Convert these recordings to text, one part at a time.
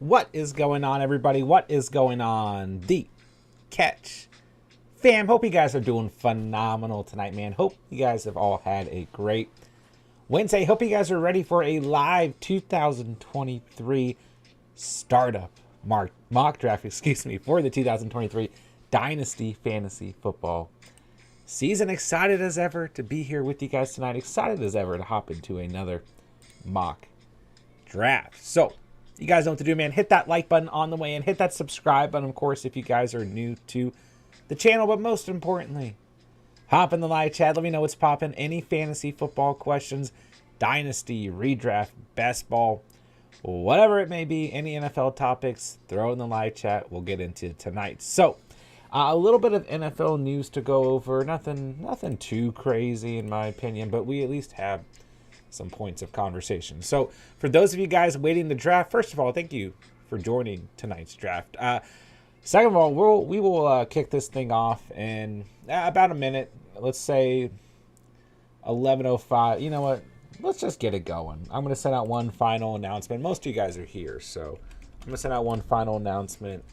What is going on, everybody? What is going on? The Catch fam. Hope you guys are doing phenomenal tonight, man. Hope you guys have all had a great Wednesday. Hope you guys are ready for a live 2023 startup mock draft, for the 2023 Dynasty Fantasy Football season. Excited as ever to be here with you guys tonight. Excited as ever to hop into another mock draft. So, you guys know what to do, man. Hit that like button on the way and hit that subscribe button, of course, if you guys are new to the channel. But most importantly, hop in the live chat. Let me know what's popping. Any fantasy football questions, dynasty, redraft, best ball, whatever it may be, any NFL topics, throw in the live chat. We'll get into tonight. So, a little bit of NFL news to go over. Nothing too crazy in my opinion, but we at least have some points of conversation. So for those of you guys waiting to draft, first of all, thank you for joining tonight's draft. Second of all, we will kick this thing off in about a minute. Let's say 11:05. You know what? Let's just get it going. I'm going to send out one final announcement. Most of you guys are here, so I'm going to send out one final announcement,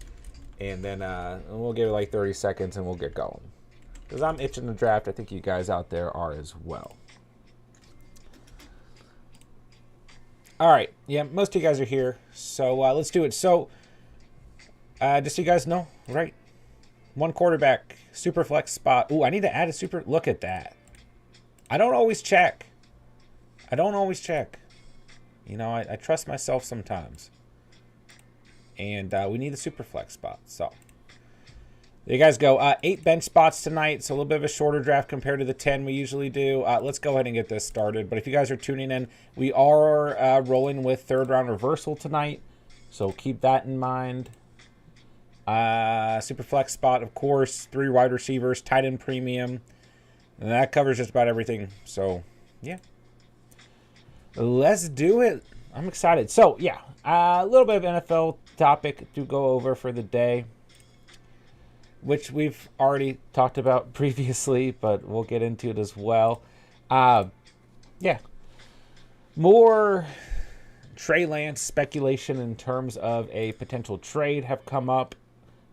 and then we'll give it like 30 seconds, and we'll get going. Because I'm itching to draft. I think you guys out there are as well. All right, yeah, most of you guys are here, so let's do it. So, just so you guys know, right? One quarterback, super flex spot. Ooh, I need to add a super. Look at that. I don't always check. You know, I trust myself sometimes. And we need a super flex spot. So, there you guys go. 8 bench spots tonight, so a little bit of a shorter draft compared to the 10 we usually do. Let's go ahead and get this started. But if you guys are tuning in, we are rolling with third round reversal tonight, so keep that in mind. Super flex spot, of course, 3 wide receivers, tight end premium, and that covers just about everything. So, yeah. Let's do it. I'm excited. So, yeah, a little bit of NFL topic to go over for the day, which we've already talked about previously, but we'll get into it as well. Yeah. More Trey Lance speculation in terms of a potential trade have come up.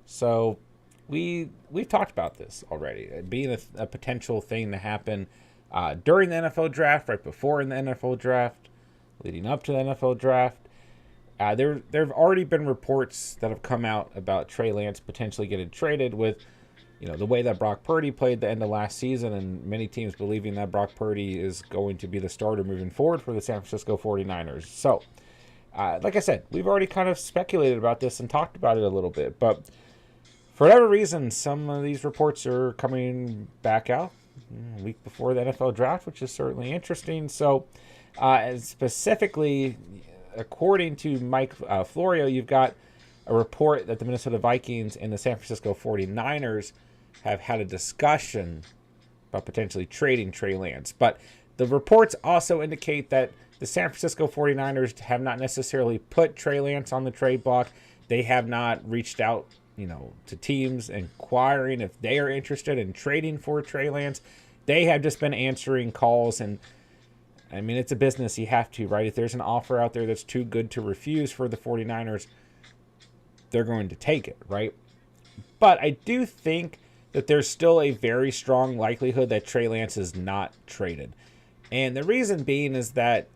So we've talked about this already, being a potential thing to happen during the NFL draft, right before in the NFL draft, leading up to the NFL draft. There have already been reports that have come out about Trey Lance potentially getting traded with, you know, the way that Brock Purdy played the end of last season, and many teams believing that Brock Purdy is going to be the starter moving forward for the San Francisco 49ers. So, like I said, we've already kind of speculated about this and talked about it a little bit, but for whatever reason, some of these reports are coming back out a week before the NFL draft, which is certainly interesting. So, specifically, according to Mike Florio, you've got a report that the Minnesota Vikings and the San Francisco 49ers have had a discussion about potentially trading Trey Lance. But the reports also indicate that the San Francisco 49ers have not necessarily put Trey Lance on the trade block. They have not reached out, you know, to teams inquiring if they are interested in trading for Trey Lance. They have just been answering calls, and I mean, it's a business. You have to, right? If there's an offer out there that's too good to refuse for the 49ers, they're going to take it, right? But I do think that there's still a very strong likelihood that Trey Lance is not traded. And the reason being is that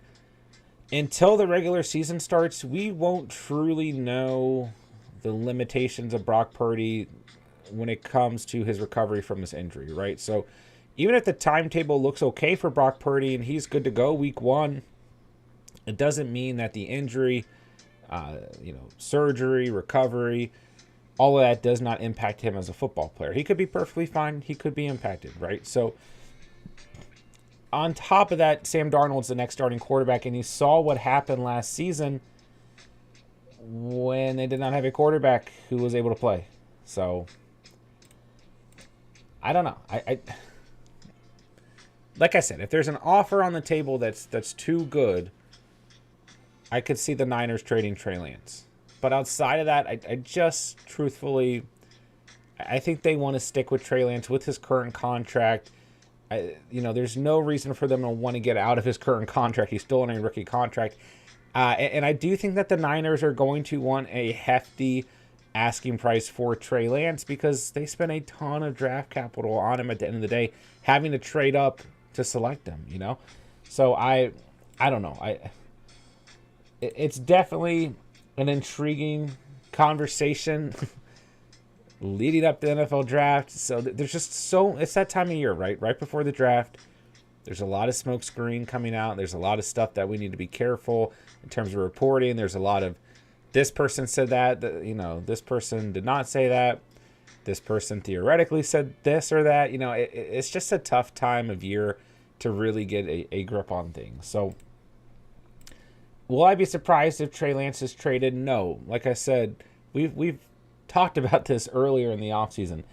until the regular season starts, we won't truly know the limitations of Brock Purdy when it comes to his recovery from this injury, right? So even if the timetable looks okay for Brock Purdy and he's good to go week 1, it doesn't mean that the injury, surgery, recovery, all of that does not impact him as a football player. He could be perfectly fine. He could be impacted, right? So on top of that, Sam Darnold's the next starting quarterback, and you saw what happened last season when they did not have a quarterback who was able to play. So I don't know. Like I said, if there's an offer on the table that's too good, I could see the Niners trading Trey Lance. But outside of that, I just truthfully, I think they want to stick with Trey Lance with his current contract. There's no reason for them to want to get out of his current contract. He's still on a rookie contract. And I do think that the Niners are going to want a hefty asking price for Trey Lance because they spent a ton of draft capital on him at the end of the day, having to trade up to select him, you know? So I don't know. It's definitely an intriguing conversation leading up to the NFL draft. So there's just it's that time of year, right? Right before the draft. There's a lot of smoke screen coming out. There's a lot of stuff that we need to be careful in terms of reporting. There's a lot of this person said that, this person did not say that. This person theoretically said this or that. It's just a tough time of year to really get a grip on things. So will I be surprised if Trey Lance is traded? No. Like I said, we've talked about this earlier in the offseason.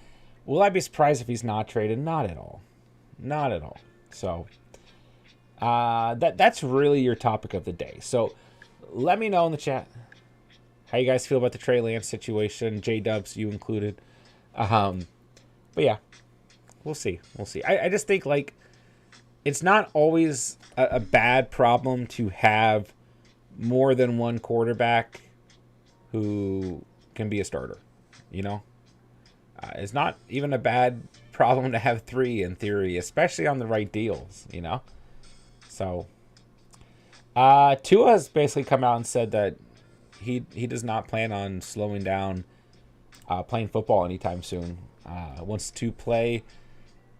Will I be surprised if he's not traded? Not at all. Not at all. So that's really your topic of the day. So let me know in the chat how you guys feel about the Trey Lance situation. J-Dubs, you included. But yeah, we'll see. I just think it's not always a bad problem to have more than one quarterback who can be a starter. It's not even a bad problem to have 3 in theory, especially on the right deals, So, Tua has basically come out and said that he does not plan on slowing down playing football anytime soon. Wants to play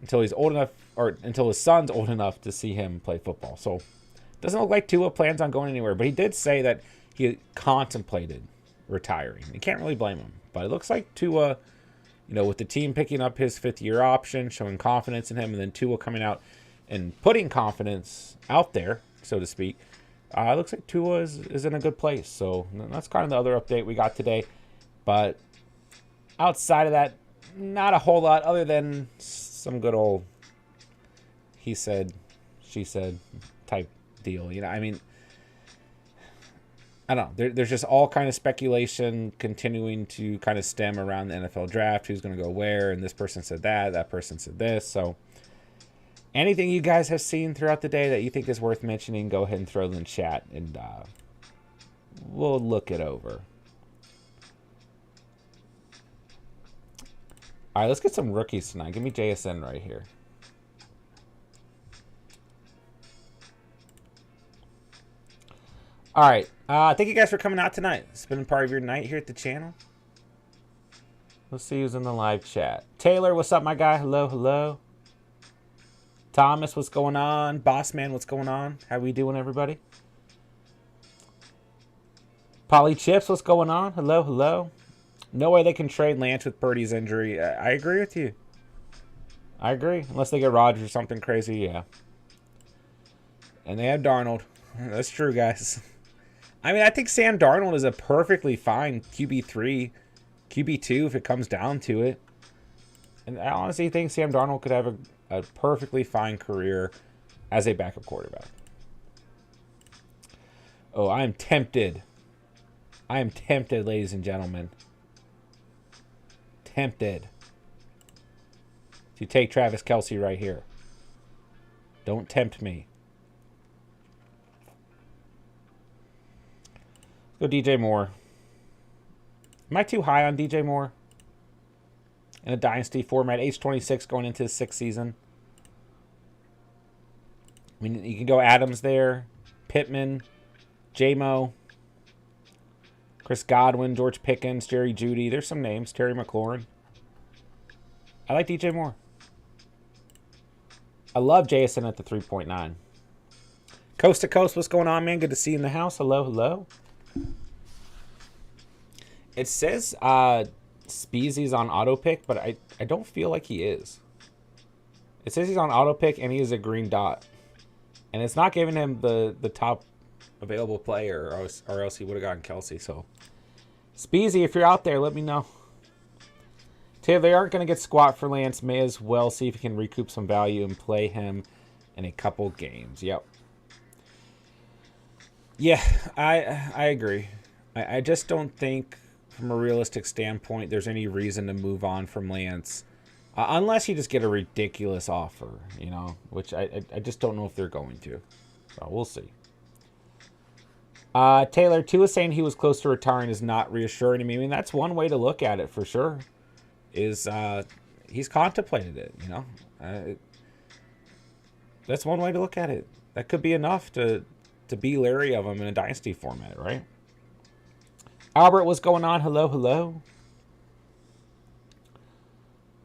until he's old enough, or until his son's old enough to see him play football. So, doesn't look like Tua plans on going anywhere, but he did say that he contemplated retiring. You can't really blame him, but it looks like Tua, with the team picking up his 5th-year option, showing confidence in him, and then Tua coming out and putting confidence out there, so to speak, it looks like Tua is in a good place. So that's kind of the other update we got today. But outside of that, not a whole lot other than some good old he said, she said type deal. I don't know. There's just all kind of speculation continuing to kind of stem around the NFL draft. Who's going to go where? And this person said that person said this. So anything you guys have seen throughout the day that you think is worth mentioning, go ahead and throw it in the chat, and we'll look it over. All right, let's get some rookies tonight. Give me JSN right here. All right. Thank you guys for coming out tonight. Spending part of your night here at the channel. Let's see who's in the live chat. Taylor, what's up, my guy? Hello. Thomas, what's going on? Bossman, what's going on? How we doing, everybody? Polly Chips, what's going on? Hello. No way they can trade Lance with Purdy's injury. I agree with you. I agree. Unless they get Rodgers or something crazy, yeah. And they have Darnold. That's true, guys. I think Sam Darnold is a perfectly fine QB3, QB2 if it comes down to it. And I honestly think Sam Darnold could have a perfectly fine career as a backup quarterback. Oh, I am tempted. Ladies and gentlemen. Tempted to take Travis Kelce right here. Don't tempt me. Go DJ Moore. Am I too high on DJ Moore? In a dynasty format, age 26 going into his 6th season. You can go Adams there, Pittman, J-Mo, Chris Godwin, George Pickens, Jerry Jeudy. There's some names. Terry McLaurin. I like DJ Moore. I love JSN at the 3.9. Coast to Coast, what's going on, man? Good to see you in the house. Hello. It says Speezy's on auto pick, but I don't feel like he is. It says he's on auto pick and he is a green dot. And it's not giving him the top available player, or else he would have gotten Kelce. So, Speezy, if you're out there, let me know. Taylor, they aren't going to get squat for Lance. May as well see if he can recoup some value and play him in a couple games. Yep. Yeah, I agree. I just don't think, from a realistic standpoint, there's any reason to move on from Lance. Unless you just get a ridiculous offer, which I just don't know if they're going to. So we'll see. Taylor, Tua saying he was close to retiring is not reassuring to me. I mean, that's one way to look at it for sure. Is he's contemplated it, you know? That's one way to look at it. That could be enough to be leery of him in a dynasty format, right? Albert, what's going on? Hello, hello.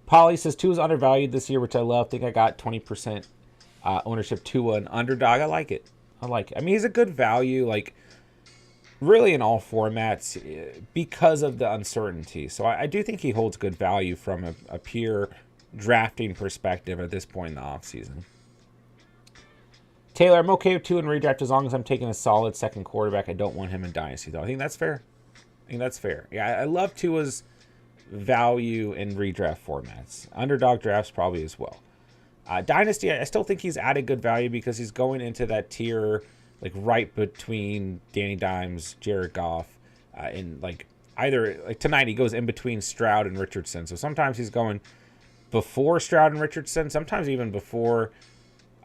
Polly says Tua's undervalued this year, which I love. I think I got 20% ownership Tua and Underdog. I like it. I like it. I mean, he's a good value, like really in all formats because of the uncertainty. So I do think he holds good value from a pure drafting perspective at this point in the offseason. Taylor, I'm okay with Tua in redraft as long as I'm taking a solid second quarterback. I don't want him in dynasty, though. I think that's fair. Yeah, I love Tua's value in redraft formats. Underdog drafts probably as well. Dynasty, I still think he's added good value because he's going into that tier like right between Danny Dimes, Jared Goff, and like either like tonight he goes in between Stroud and Richardson. So sometimes he's going before Stroud and Richardson, sometimes even before.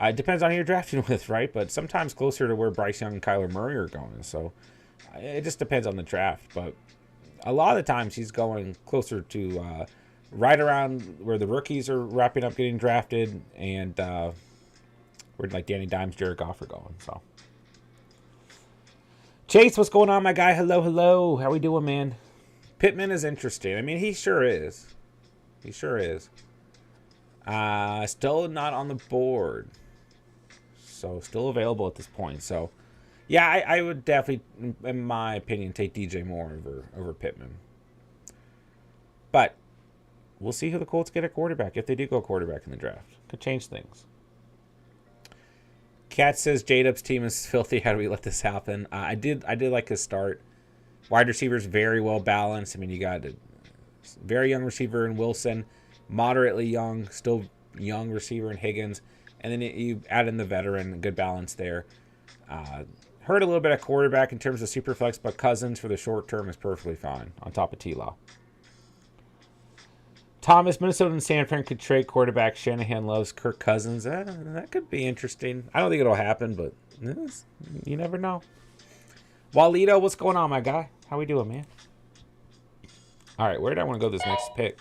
It depends on who you're drafting with, right? But sometimes closer to where Bryce Young and Kyler Murray are going. So it just depends on the draft. But a lot of the times he's going closer to right around where the rookies are wrapping up getting drafted and where like Danny Dimes, Jared Goff are going. So Chase, what's going on, my guy? Hello, hello. How we doing, man? Pittman is interesting. I mean, he sure is. Still not on the board. So still available at this point. So yeah, I would definitely, in my opinion, take DJ Moore over Pittman. But we'll see who the Colts get at quarterback if they do go quarterback in the draft. Could change things. Kat says J-Dub's team is filthy. How do we let this happen? I did like his start. Wide receivers very well balanced. I mean, you got a very young receiver in Wilson, moderately young, still young receiver in Higgins, and then you add in the veteran, good balance there. Hurt a little bit at quarterback in terms of super flex, but Cousins for the short term is perfectly fine on top of T-Law. Thomas, Minnesota and San Fran could trade quarterback. Shanahan loves Kirk Cousins. That could be interesting. I don't think it'll happen, but you never know. Walito, what's going on, my guy? How we doing, man? All right, where do I want to go this next pick?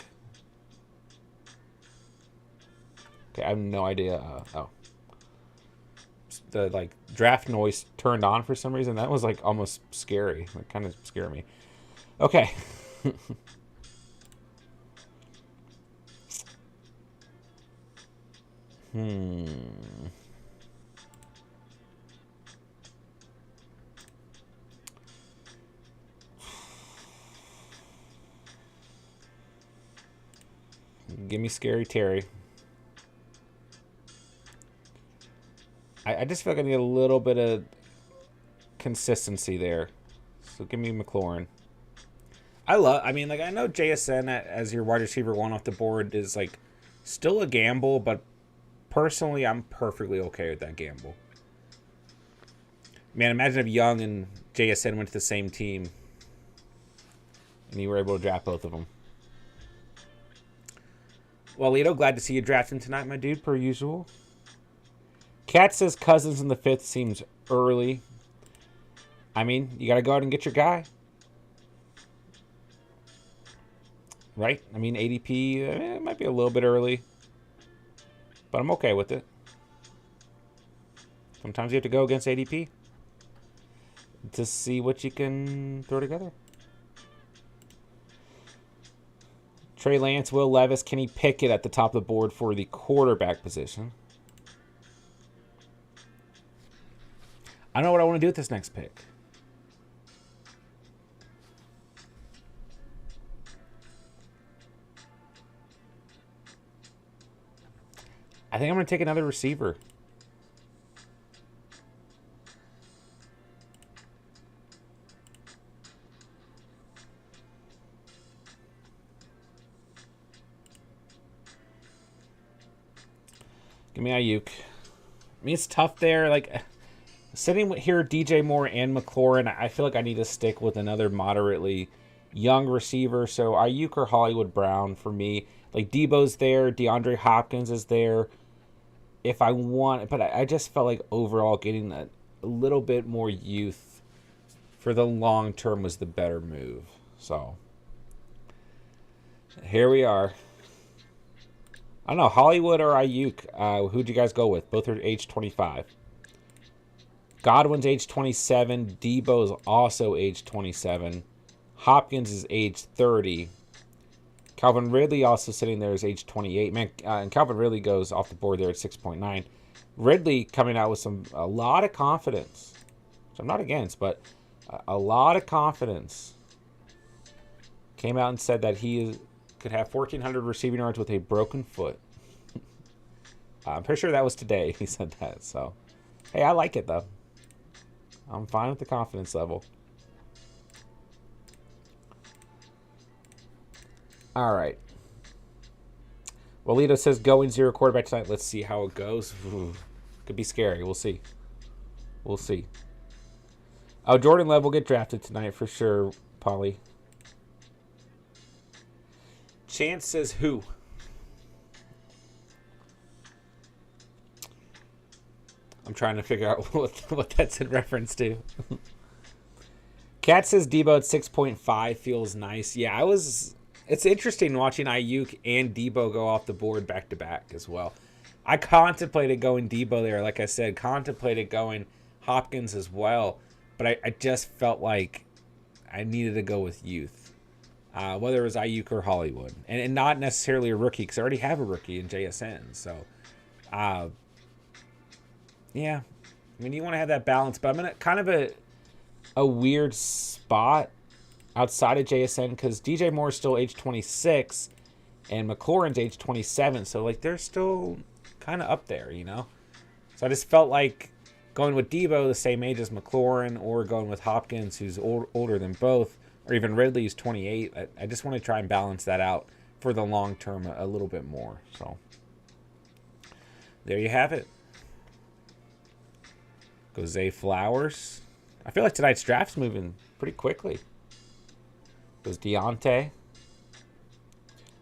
Okay, I have no idea. The like draft noise turned on for some reason. That was like almost scary. Like kind of scared me. Okay. Give me Scary Terry. I just feel like I need a little bit of consistency there. So give me McLaurin. I mean, like, I know JSN as your wide receiver one off the board is, like, still a gamble, but personally, I'm perfectly okay with that gamble. Man, imagine if Young and JSN went to the same team and you were able to draft both of them. Well, Lito, glad to see you drafting tonight, my dude, per usual. Kat says Cousins in the 5th seems early. I mean, you got to go out and get your guy. Right? I mean, ADP, it might be a little bit early. But I'm okay with it. Sometimes you have to go against ADP to see what you can throw together. Trey Lance, Will Levis, Kenny Pickett at the top of the board for the quarterback position. I don't know what I want to do with this next pick. I think I'm going to take another receiver. Give me Ayuk. I mean, it's tough there. Like, sitting here, DJ Moore and McLaurin, I feel like I need to stick with another moderately young receiver. So Ayuk or Hollywood Brown for me. Like, Debo's there. DeAndre Hopkins is there. If I want, but I just felt like overall getting a little bit more youth for the long term was the better move. So here we are. I don't know, Hollywood or Ayuk. Who'd you guys go with? Both are age 25. Godwin's age 27. Debo is also age 27. Hopkins is age 30. Calvin Ridley also sitting there is age 28. Man, and Calvin Ridley goes off the board there at 6.9. Ridley coming out with a lot of confidence, which I'm not against, but a lot of confidence. Came out and said that he could have 1,400 receiving yards with a broken foot. I'm pretty sure that was today he said that. So, hey, I like it, though. I'm fine with the confidence level. All right. Walito says going 0 quarterback tonight. Let's see how it goes. Ooh, could be scary. We'll see. We'll see. Oh, Jordan Love will get drafted tonight for sure, Polly. Chance says who? I'm trying to figure out what that's in reference to. Cat says Debo at 6.5 feels nice. Yeah, it's interesting watching Ayuk and Debo go off the board back to back as well. I contemplated going Debo there, like I said, contemplated going Hopkins as well, but I just felt like I needed to go with youth, whether it was Ayuk or Hollywood, and not necessarily a rookie because I already have a rookie in JSN. So, yeah, I mean you want to have that balance, but I'm in kind of a weird spot outside of JSN because DJ Moore is still age 26 and McLaurin's age 27. So, like, they're still kind of up there, you know? So I just felt like going with Debo, the same age as McLaurin, or going with Hopkins, who's older than both, or even Ridley, who's 28. I just want to try and balance that out for the long term a little bit more. So there you have it. Go Zay Flowers. I feel like tonight's draft's moving pretty quickly. Goes Deontay.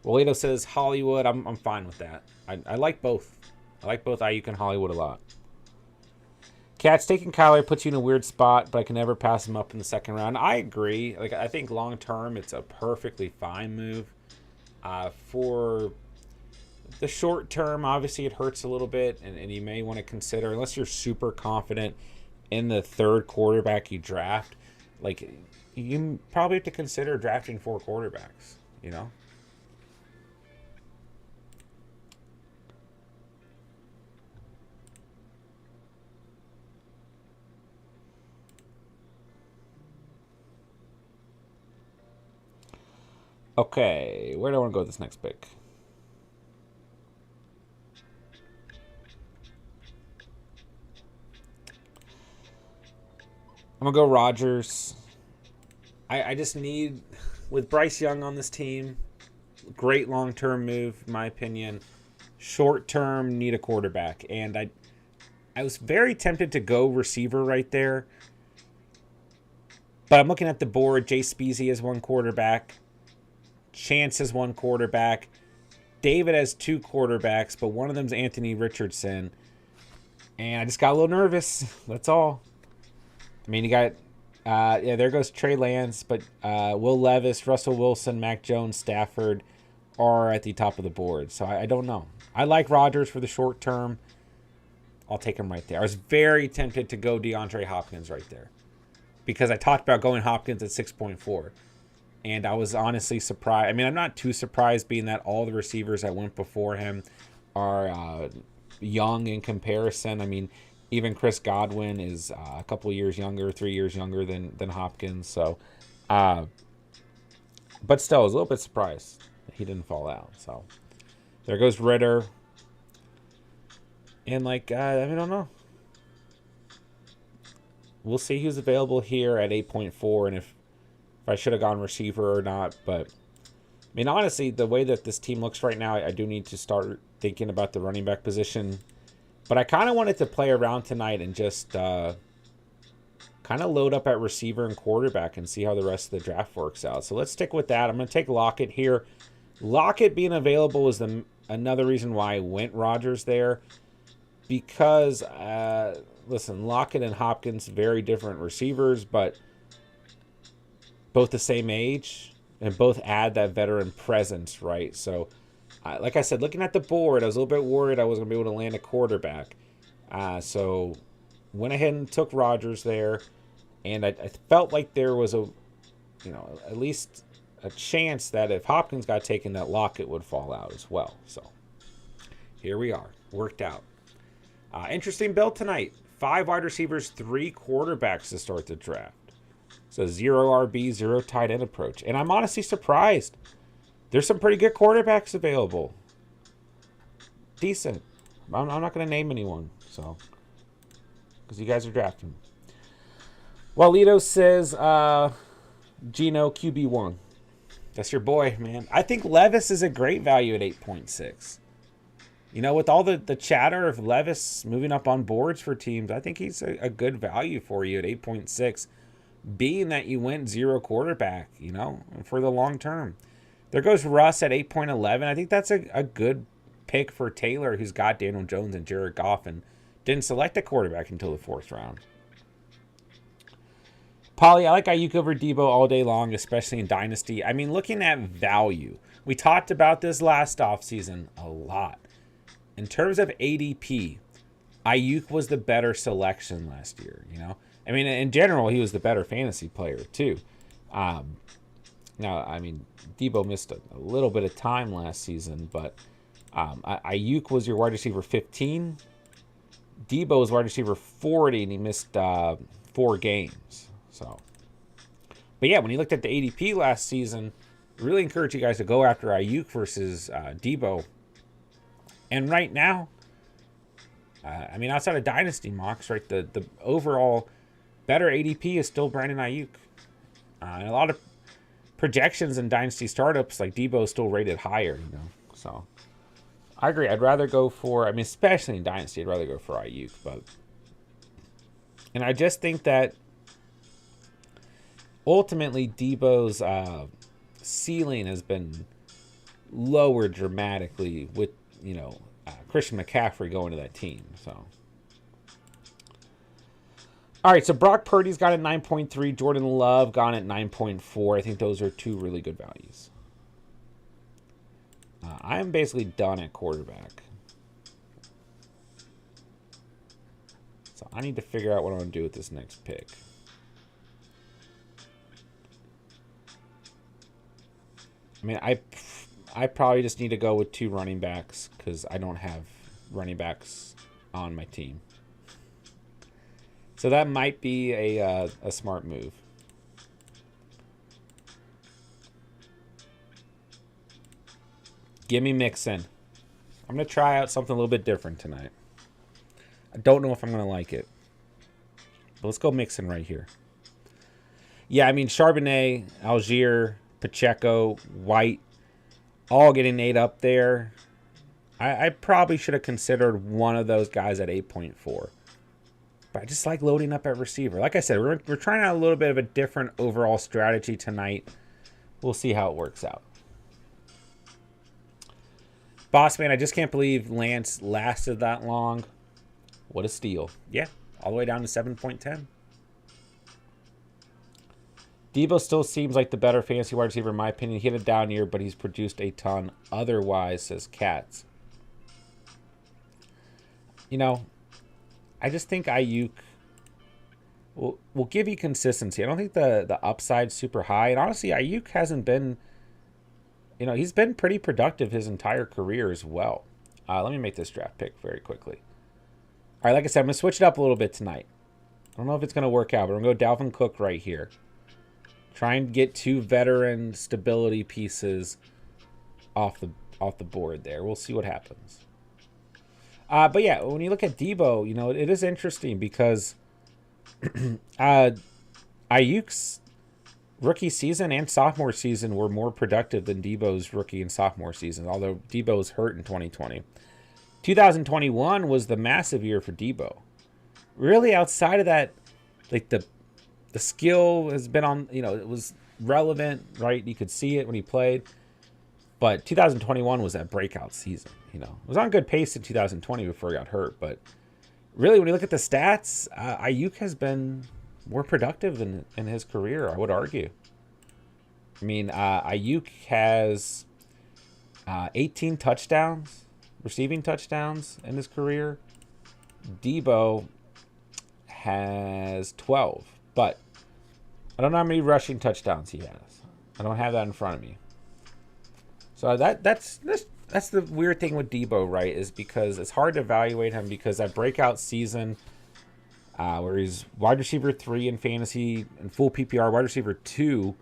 Walito says Hollywood. I'm fine with that. I like both. I like both Ayuk and Hollywood a lot. Cat's taking Kyler puts you in a weird spot, but I can never pass him up in the second round. I agree. Like, I think long term it's a perfectly fine move. For the short term, obviously it hurts a little bit, and you may want to consider, unless you're super confident in the third quarterback you draft, like, you probably have to consider drafting 4 quarterbacks, you know? Okay, where do I want to go with this next pick? I'm going to go Rodgers. I just need, with Bryce Young on this team, great long-term move, in my opinion. Short-term, need a quarterback. And I was very tempted to go receiver right there. But I'm looking at the board. Jay Speezy has 1 quarterback. Chance has 1 quarterback. David has 2 quarterbacks, but one of them's Anthony Richardson. And I just got a little nervous. That's all. I mean, you got, yeah, there goes Trey Lance, but Will Levis, Russell Wilson, Mac Jones, Stafford are at the top of the board. So I don't know. I like Rodgers for the short term. I'll take him right there. I was very tempted to go DeAndre Hopkins right there because I talked about going Hopkins at 6.4. And I was honestly surprised. I mean, I'm not too surprised being that all the receivers that went before him are young in comparison. I mean, even Chris Godwin is a couple of years younger, 3 years younger than Hopkins. So, but still, I was a little bit surprised that he didn't fall out. So, there goes Ritter. And, like, I don't know. We'll see who's available here at 8.4 and if I should have gone receiver or not. But, I mean, honestly, the way that this team looks right now, I do need to start thinking about the running back position. But I kind of wanted to play around tonight and just kind of load up at receiver and quarterback and see how the rest of the draft works out. So let's stick with that. I'm going to take Lockett here. Lockett being available is another reason why I went Rodgers there. Because, listen, Lockett and Hopkins, very different receivers, but both the same age and both add that veteran presence, right? So, like I said, looking at the board, I was a little bit worried I wasn't going to be able to land a quarterback. So went ahead and took Rodgers there, and I felt like there was at least a chance that if Hopkins got taken, that Lockett would fall out as well. So here we are, worked out. Interesting build tonight. 5 wide receivers, 3 quarterbacks to start the draft. So 0 RB, 0 tight end approach. And I'm honestly surprised. There's some pretty good quarterbacks available. Decent. I'm not going to name anyone, so, because you guys are drafting. Walito says, Gino QB1. That's your boy, man. I think Levis is a great value at 8.6. You know, with all the chatter of Levis moving up on boards for teams, I think he's a good value for you at 8.6, being that you went 0 quarterback, you know, for the long term. There goes Russ at 8.11. I think that's a good pick for Taylor, who's got Daniel Jones and Jared Goff and didn't select a quarterback until the 4th round. Polly, I like Ayuk over Debo all day long, especially in Dynasty. I mean, looking at value, we talked about this last offseason a lot. In terms of ADP, Ayuk was the better selection last year, you know? I mean, in general, he was the better fantasy player, too. Now, I mean, Debo missed a little bit of time last season, but Ayuk was your wide receiver 15. Debo was wide receiver 40, and he missed 4 games. So, but yeah, when you looked at the ADP last season, really encourage you guys to go after Ayuk versus Debo. And right now, I mean, outside of Dynasty mocks, right, the overall better ADP is still Brandon Ayuk. And a lot of projections in Dynasty startups, like Debo, is still rated higher, you know. So I agree. I'd rather go for, I mean, especially in Dynasty, I'd rather go for Ayuk. And I just think that ultimately Debo's ceiling has been lowered dramatically with, you know, Christian McCaffrey going to that team. So, all right, so Brock Purdy's got at 9.3. Jordan Love gone at 9.4. I think those are 2 really good values. I am basically done at quarterback. So I need to figure out what I'm going to do with this next pick. I mean, I probably just need to go with 2 running backs because I don't have running backs on my team. So that might be a smart move. Give me Mixon. I'm going to try out something a little bit different tonight. I don't know if I'm going to like it. But let's go Mixon right here. Yeah, I mean, Charbonnet, Algier, Pacheco, White, all getting 8 up there. I probably should have considered one of those guys at 8.4. But I just like loading up at receiver. Like I said, we're trying out a little bit of a different overall strategy tonight. We'll see how it works out. Boss man, I just can't believe Lance lasted that long. What a steal. Yeah, all the way down to 7.10. Debo still seems like the better fantasy wide receiver in my opinion. He hit a down year, but he's produced a ton otherwise, says Katz. You know, I just think Ayuk will give you consistency. I don't think the upside's super high. And honestly, Ayuk hasn't been, you know, he's been pretty productive his entire career as well. Let me make this draft pick very quickly. All right, like I said, I'm going to switch it up a little bit tonight. I don't know if it's going to work out, but I'm going to go Dalvin Cook right here. Try and get 2 veteran stability pieces off the board there. We'll see what happens. But yeah, when you look at Debo, you know, it is interesting because Ayuk's rookie season and sophomore season were more productive than Debo's rookie and sophomore season, although Debo was hurt in 2020. 2021 was the massive year for Debo. Really, outside of that, like the skill has been on, you know, it was relevant, right? You could see it when he played. But 2021 was that breakout season, you know. It was on good pace in 2020 before he got hurt. But really, when you look at the stats, Ayuk has been more productive in his career, I would argue. I mean, Ayuk has 18 touchdowns, receiving touchdowns in his career. Debo has 12, but I don't know how many rushing touchdowns he has. I don't have that in front of me. So that's the weird thing with Debo, right? Is because it's hard to evaluate him because that breakout season where he's wide receiver 3 in fantasy and full PPR, wide receiver 2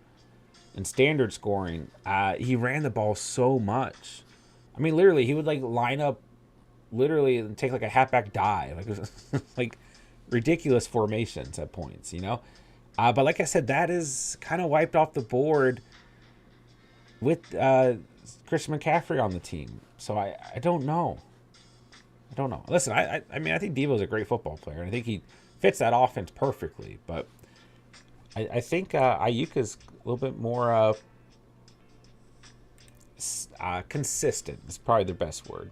in standard scoring, he ran the ball so much. I mean, literally, he would like line up, literally, and take like a halfback dive, like it was like ridiculous formations at points, you know. But like I said, that is kind of wiped off the board with Christian McCaffrey on the team. So I don't know. I don't know. Listen, I mean, I think Debo's a great football player, and I think he fits that offense perfectly. But I think Ayuk is a little bit more consistent. Is probably the best word.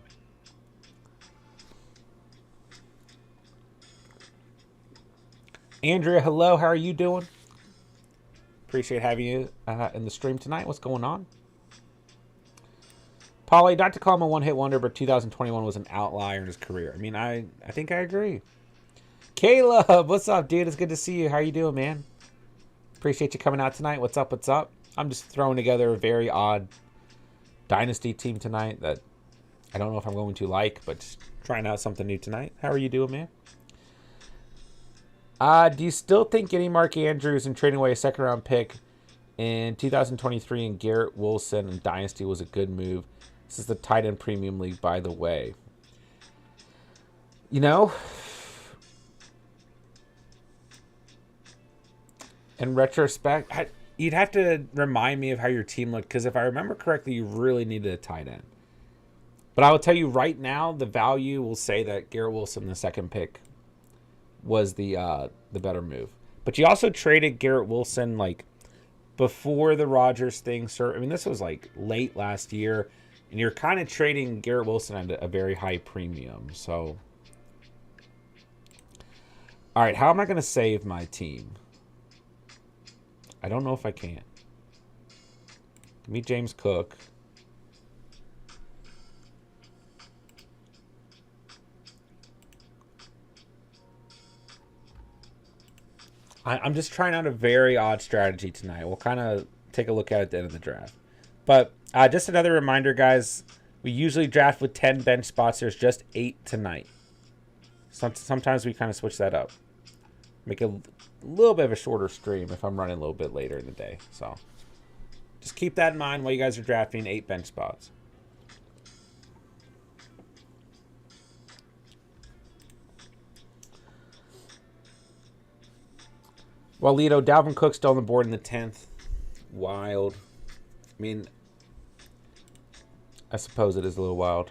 Andrea, hello. How are you doing? Appreciate having you in the stream tonight. What's going on? Paulie, not to call him a one-hit wonder, but 2021 was an outlier in his career. I mean, I think I agree. Caleb, what's up, dude? It's good to see you. How you doing, man? Appreciate you coming out tonight. What's up? What's up? I'm just throwing together a very odd dynasty team tonight that I don't know if I'm going to like, but just trying out something new tonight. How are you doing, man? Do you still think getting Mark Andrews and trading away a second-round pick in 2023 and Garrett Wilson and Dynasty was a good move? This is the tight end premium league, by the way. You know, in retrospect, you'd have to remind me of how your team looked, because if I remember correctly, you really needed a tight end. But I will tell you right now, the value will say that Garrett Wilson, the second pick, was the better move. But you also traded Garrett Wilson like before the Rodgers thing. I mean, this was like late last year, and you're kind of trading Garrett Wilson at a very high premium. So, all right, how am I going to save my team? I don't know if I can. Give me James Cook. I'm just trying out a very odd strategy tonight. We'll kind of take a look at the end of the draft. But just another reminder, guys. We usually draft with 10 bench spots. There's just 8 tonight. Sometimes we kind of switch that up. Make a little bit of a shorter stream if I'm running a little bit later in the day. So just keep that in mind while you guys are drafting 8 bench spots. Well, Lito, Dalvin Cook's still on the board in the 10th. Wild. I mean, I suppose it is a little wild.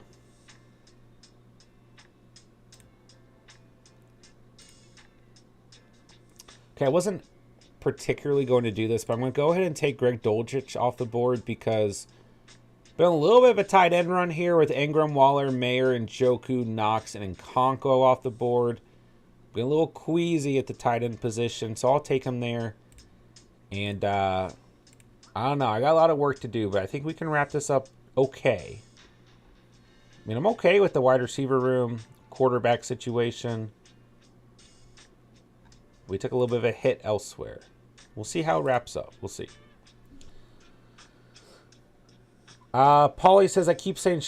Okay, I wasn't particularly going to do this, but I'm going to go ahead and take Greg Dulcich off the board because been a little bit of a tight end run here with Ingram, Waller, Mayer, and Njoku, Knox, and Nkonkwo off the board. Been a little queasy at the tight end position, so I'll take him there. And I don't know. I got a lot of work to do, but I think we can wrap this up okay. I mean, I'm okay with the wide receiver room, quarterback situation. We took a little bit of a hit elsewhere. We'll see how it wraps up. We'll see. Paulie says, I keep seeing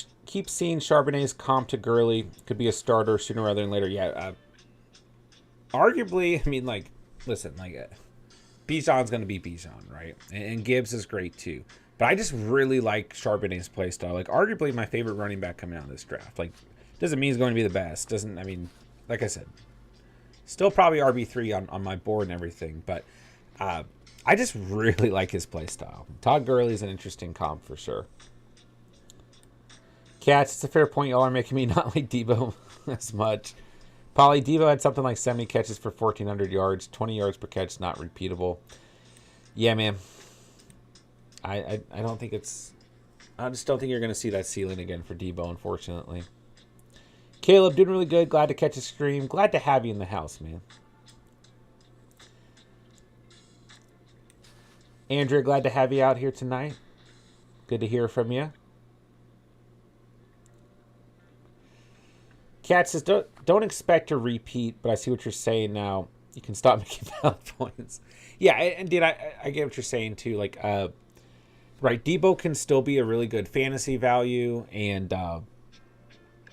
Charbonnet's comp to Gurley. Could be a starter sooner rather than later. Yeah, arguably, I mean, like, listen, like, Bijan's going to be Bijan, right? And Gibbs is great too. But I just really like Charbonnet's play style. Like, arguably my favorite running back coming out of this draft. Like, doesn't mean he's going to be the best. Doesn't, I mean, like I said, still probably RB3 on my board and everything. But I just really like his play style. Todd Gurley's an interesting comp for sure. Cats, it's a fair point. Y'all are making me not like Debo as much. Paulie, Debo had something like 70 catches for 1,400 yards. 20 yards per catch, not repeatable. Yeah, man. I don't think it's... I just don't think you're going to see that ceiling again for Debo, unfortunately. Caleb, doing really good. Glad to catch a stream. Glad to have you in the house, man. Andrea, glad to have you out here tonight. Good to hear from you. Cat says, don't expect a repeat, but I see what you're saying now. You can stop making valid points. Yeah, indeed, I get what you're saying too. Like, right, Debo can still be a really good fantasy value, and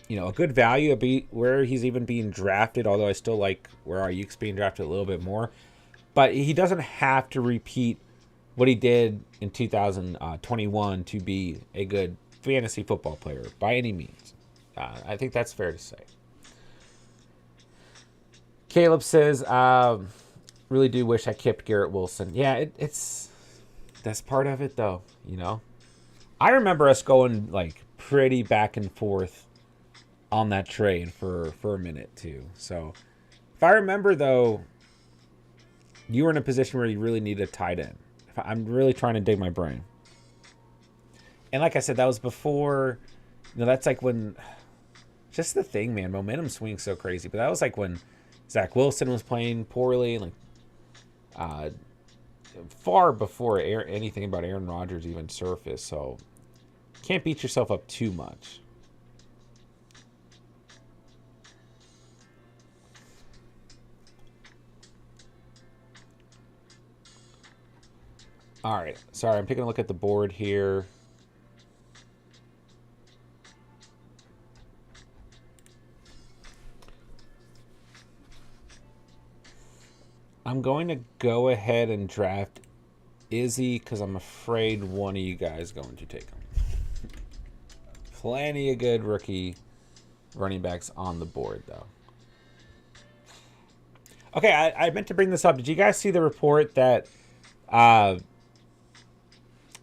you know, a good value be where he's even being drafted. Although I still like where Ayuk's being drafted a little bit more, but he doesn't have to repeat what he did in 2021 to be a good fantasy football player by any means. I think that's fair to say. Caleb says, really do wish I kept Garrett Wilson. Yeah, that's part of it though, you know. I remember us going like pretty back and forth on that trade for a minute too. So if I remember though, you were in a position where you really needed a tight end. I'm really trying to dig my brain. And like I said, that was before, you know, that's like when, just the thing, man, momentum swings so crazy. But that was like when Zach Wilson was playing poorly, and like far before anything about Aaron Rodgers even surfaced. So can't beat yourself up too much. All right. Sorry, I'm taking a look at the board here. I'm going to go ahead and draft Izzy because I'm afraid one of you guys is going to take him. Plenty of good rookie running backs on the board, though. Okay, I meant to bring this up. Did you guys see the report that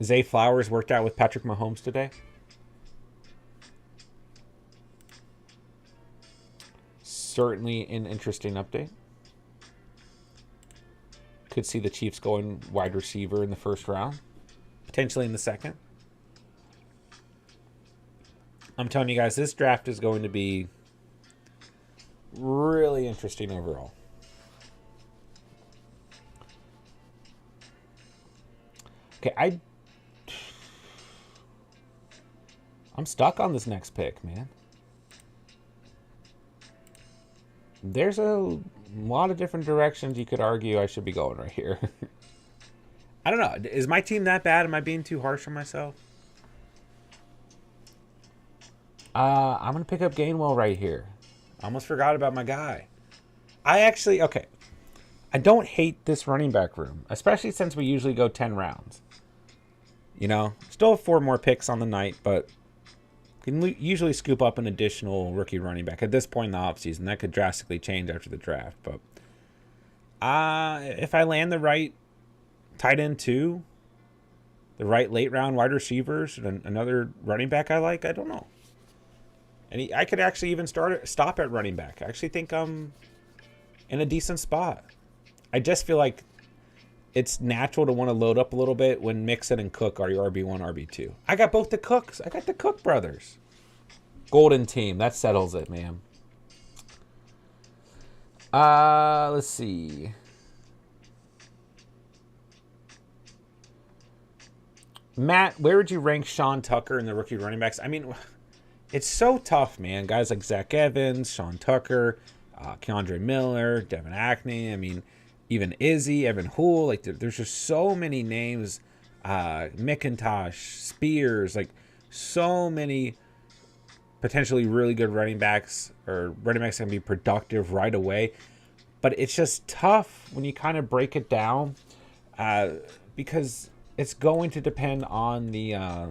Zay Flowers worked out with Patrick Mahomes today? Certainly an interesting update. Could see the Chiefs going wide receiver in the first round, potentially in the second. I'm telling you guys, this draft is going to be really interesting overall. Okay, I'm stuck on this next pick, man. There's a lot of different directions you could argue I should be going right here. I don't know. Is my team that bad? Am I being too harsh on myself? I'm going to pick up Gainwell right here. I almost forgot about my guy. Okay. I don't hate this running back room, especially since we usually go 10 rounds. You know, still have 4 more picks on the night, but can usually scoop up an additional rookie running back at this point in the offseason. That could drastically change after the draft. But if I land the right tight end 2, the right late round wide receivers, and another running back I like, I don't know. And I could actually even stop at running back. I actually think I'm in a decent spot. I just feel like it's natural to want to load up a little bit when Mixon and Cook are your RB1, RB2. I got both the Cooks. I got the Cook brothers. Golden team. That settles it, man. Let's see. Matt, where would you rank Sean Tucker in the rookie running backs? I mean, it's so tough, man. Guys like Zach Evans, Sean Tucker, Keandre Miller, Devin Ackney. I mean, even Izzy, Evan Hool, like there's just so many names, McIntosh, Spears, like so many potentially really good running backs, or running backs that can be productive right away. But it's just tough when you kind of break it down, because it's going to depend on the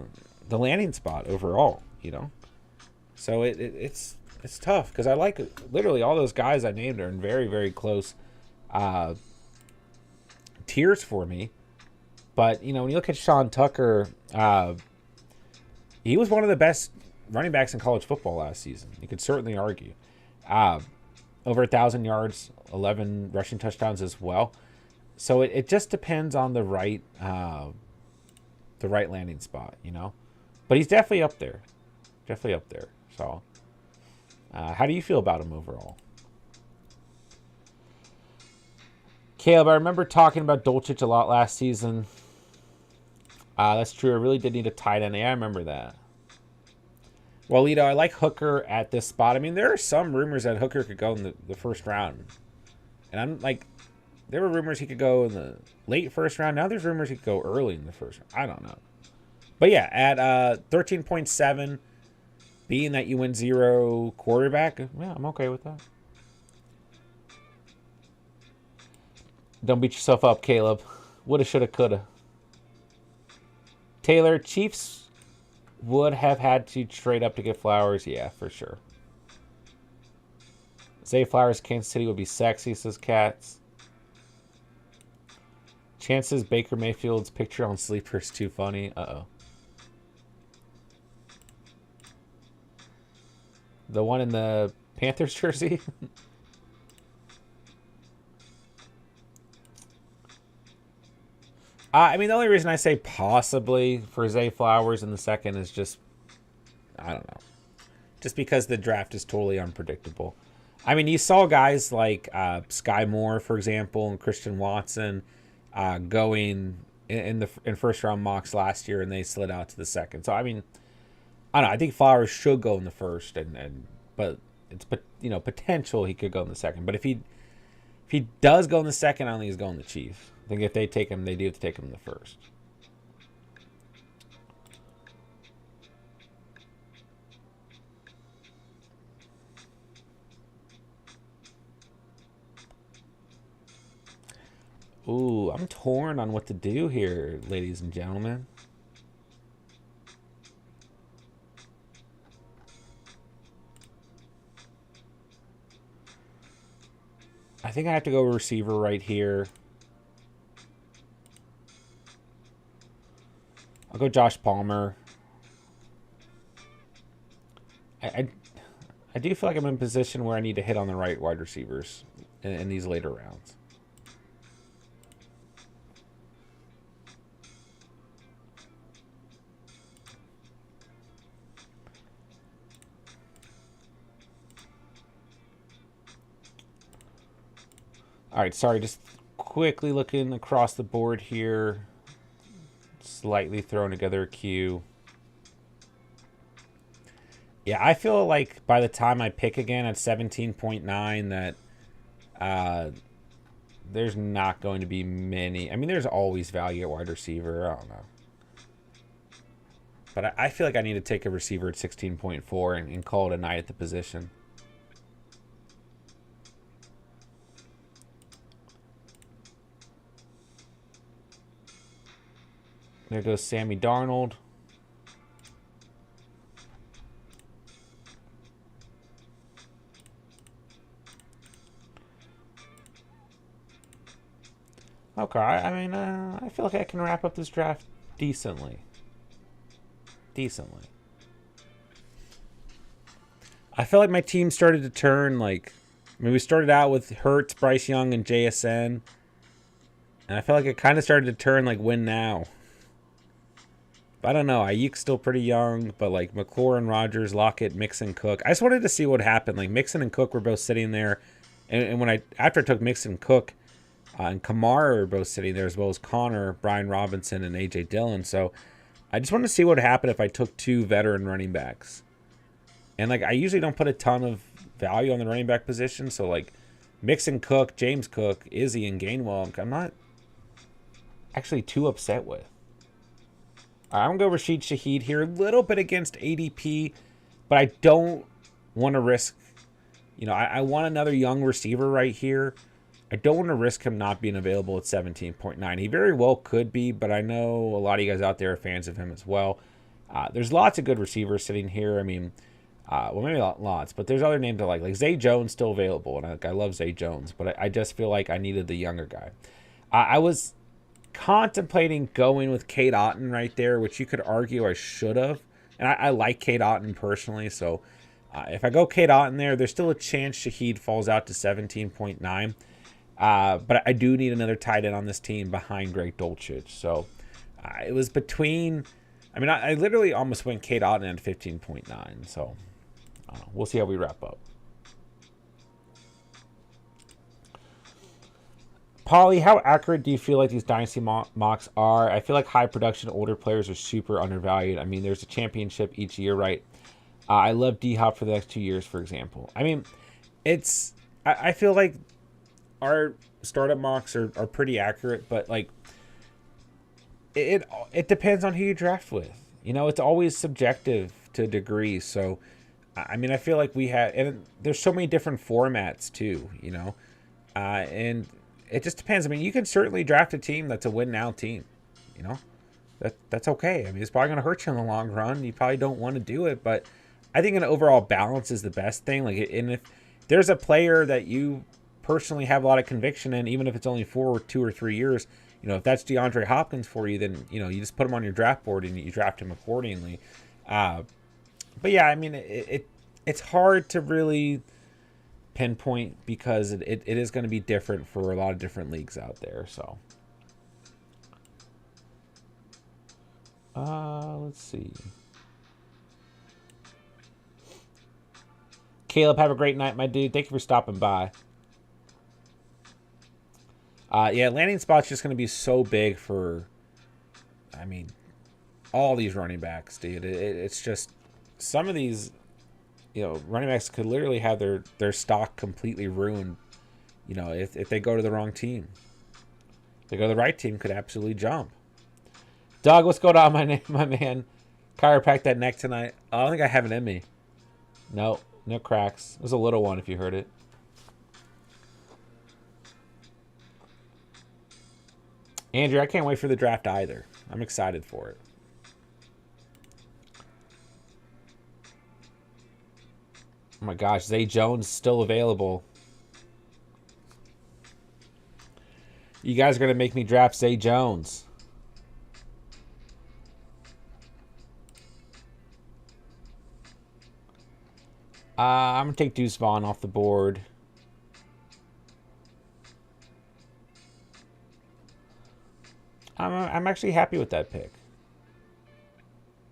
landing spot overall, you know. So it's tough because I like literally all those guys I named are in very, very close tiers for me. But, you know, when you look at Sean Tucker, he was one of the best running backs in college football last season. You could certainly argue. Over 1,000 yards, 11 rushing touchdowns as well. So it just depends on the right landing spot, you know. But he's definitely up there. Definitely up there. So how do you feel about him overall? Caleb, I remember talking about Dolchich a lot last season. That's true. I really did need a tight end. Yeah, I remember that. Well, Lito, I like Hooker at this spot. I mean, there are some rumors that Hooker could go in the first round. And I'm like, there were rumors he could go in the late first round. Now there's rumors he could go early in the first round. I don't know. But yeah, at 13.7, being that you went 0 quarterback, yeah, I'm okay with that. Don't beat yourself up, Caleb. Woulda, shoulda, coulda. Taylor, Chiefs would have had to trade up to get Flowers. Yeah, for sure. Zay Flowers, Kansas City would be sexy, says Cats. Chances Baker Mayfield's picture on Sleeper is too funny. Uh-oh. The one in the Panthers jersey? I mean, the only reason I say possibly for Zay Flowers in the second is just, I don't know. Just because the draft is totally unpredictable. I mean, you saw guys like Sky Moore, for example, and Christian Watson going in first round mocks last year, and they slid out to the second. So I mean, I don't know. I think Flowers should go in the first, but it's potential he could go in the second. But if he does go in the second, I don't think he's going the Chiefs. I think if they take him, they do have to take him in the first. Ooh, I'm torn on what to do here, ladies and gentlemen. I think I have to go receiver right here. I'll go Josh Palmer. I do feel like I'm in a position where I need to hit on the right wide receivers in these later rounds. All right, sorry, just quickly looking across the board here. Slightly throwing together a queue. Yeah, I feel like by the time I pick again at 17.9 that there's not going to be many. I mean, there's always value at wide receiver. I don't know. But I feel like I need to take a receiver at 16.4 and call it a night at the position. There goes Sammy Darnold. Okay, I mean, I feel like I can wrap up this draft decently. I feel like my team started to turn, like, I mean, we started out with Hurts, Bryce Young, and JSN. And I feel like it kind of started to turn, like, win now. I don't know. Ayuk's still pretty young, but like McLaurin, Rodgers, Lockett, Mixon, Cook. I just wanted to see what happened. Like Mixon and Cook were both sitting there, and when after I took Mixon, Cook, and Kamara were both sitting there, as well as Connor, Brian Robinson, and AJ Dillon. So I just wanted to see what happened if I took 2 veteran running backs. And like I usually don't put a ton of value on the running back position, so like Mixon, Cook, James Cook, Izzy, and Gainwell, I'm not actually too upset with. I'm going to go Rashid Shaheed here. A little bit against ADP, but I don't want to risk... I want another young receiver right here. I don't want to risk him not being available at 17.9. He very well could be, but I know a lot of you guys out there are fans of him as well. There's lots of good receivers sitting here. I mean, well, maybe not lots, but there's other names I like. Like Zay Jones still available, and I love Zay Jones, but I just feel like I needed the younger guy. I was contemplating going with Kate Otten right there, which you could argue I should have. And I like Kate Otten personally, so if I go Kate Otten there, there's still a chance Shaheed falls out to 17.9. But I do need another tight end on this team behind Greg Dulcich. So it was between... I mean, I literally almost went Kate Otten at 15.9. So I don't know. We'll see how we wrap up. Polly, how accurate do you feel like these dynasty mocks are? I feel like high production older players are super undervalued. I mean, there's a championship each year, right? I love D-Hop for the next 2 years, for example. I mean, it's... I feel like our startup mocks are pretty accurate, but, like, it depends on who you draft with. You know, it's always subjective to a degree, so... I mean, I feel like we have... And there's so many different formats, too, you know? And it just depends. I mean, you can certainly draft a team that's a win-now team, you know? That's okay. I mean, it's probably going to hurt you in the long run. You probably don't want to do it, but I think an overall balance is the best thing. Like, and if there's a player that you personally have a lot of conviction in, even if it's only for 2 or 3 years, you know, if that's DeAndre Hopkins for you, then, you know, you just put him on your draft board and you draft him accordingly. But yeah, I mean, it's hard to really pinpoint because it is going to be different for a lot of different leagues out there. So, let's see. Caleb, have a great night, my dude. Thank you for stopping by. Yeah, landing spot's just going to be so big for, I mean, all these running backs, dude. It's just some of these, you know, running backs could literally have their stock completely ruined, you know, if they go to the wrong team. If they go to the right team, could absolutely jump. Doug, what's going on, my man? Chiropract that neck tonight. I don't think I have it in me. No cracks. It was a little one if you heard it. Andrew, I can't wait for the draft either. I'm excited for it. Oh my gosh, Zay Jones still available. You guys are going to make me draft Zay Jones. I'm going to take Deuce Vaughn off the board. I'm actually happy with that pick.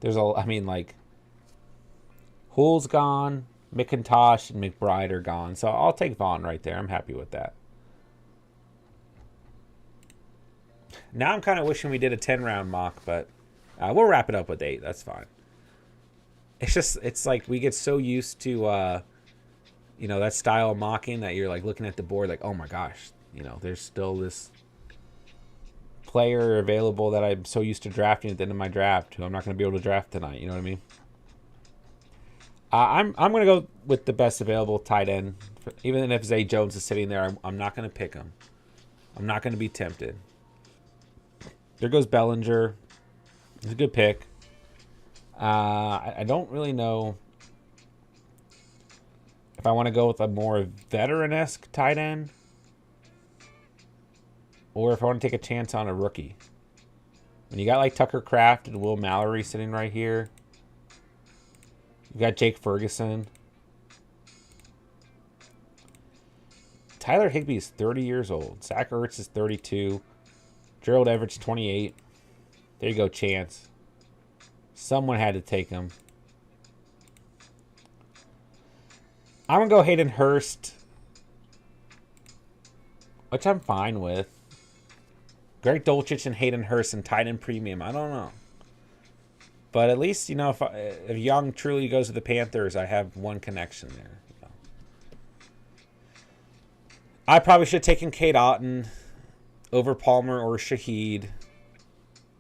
There's I mean, like, Hull's gone, McIntosh and McBride are gone. So I'll take Vaughn right there. I'm happy with that. Now I'm kind of wishing we did a 10-round mock, but we'll wrap it up with 8. That's fine. It's like we get so used to, you know, that style of mocking that you're, like, looking at the board like, oh, my gosh, you know, there's still this player available that I'm so used to drafting at the end of my draft who I'm not going to be able to draft tonight. You know what I mean? I'm going to go with the best available tight end. Even if Zay Jones is sitting there, I'm not going to pick him. I'm not going to be tempted. There goes Bellinger. It's a good pick. I don't really know if I want to go with a more veteran-esque tight end or if I want to take a chance on a rookie. When you got like Tucker Kraft and Will Mallory sitting right here. You got Jake Ferguson. Tyler Higbee is 30 years old. Zach Ertz is 32. Gerald Everett's 28. There you go, Chance. Someone had to take him. I'm going to go Hayden Hurst, which I'm fine with. Greg Dulcich and Hayden Hurst and tight end premium. I don't know. But at least, you know, if Young truly goes to the Panthers, I have one connection there. You know. I probably should have taken Kate Otten over Palmer or Shaheed.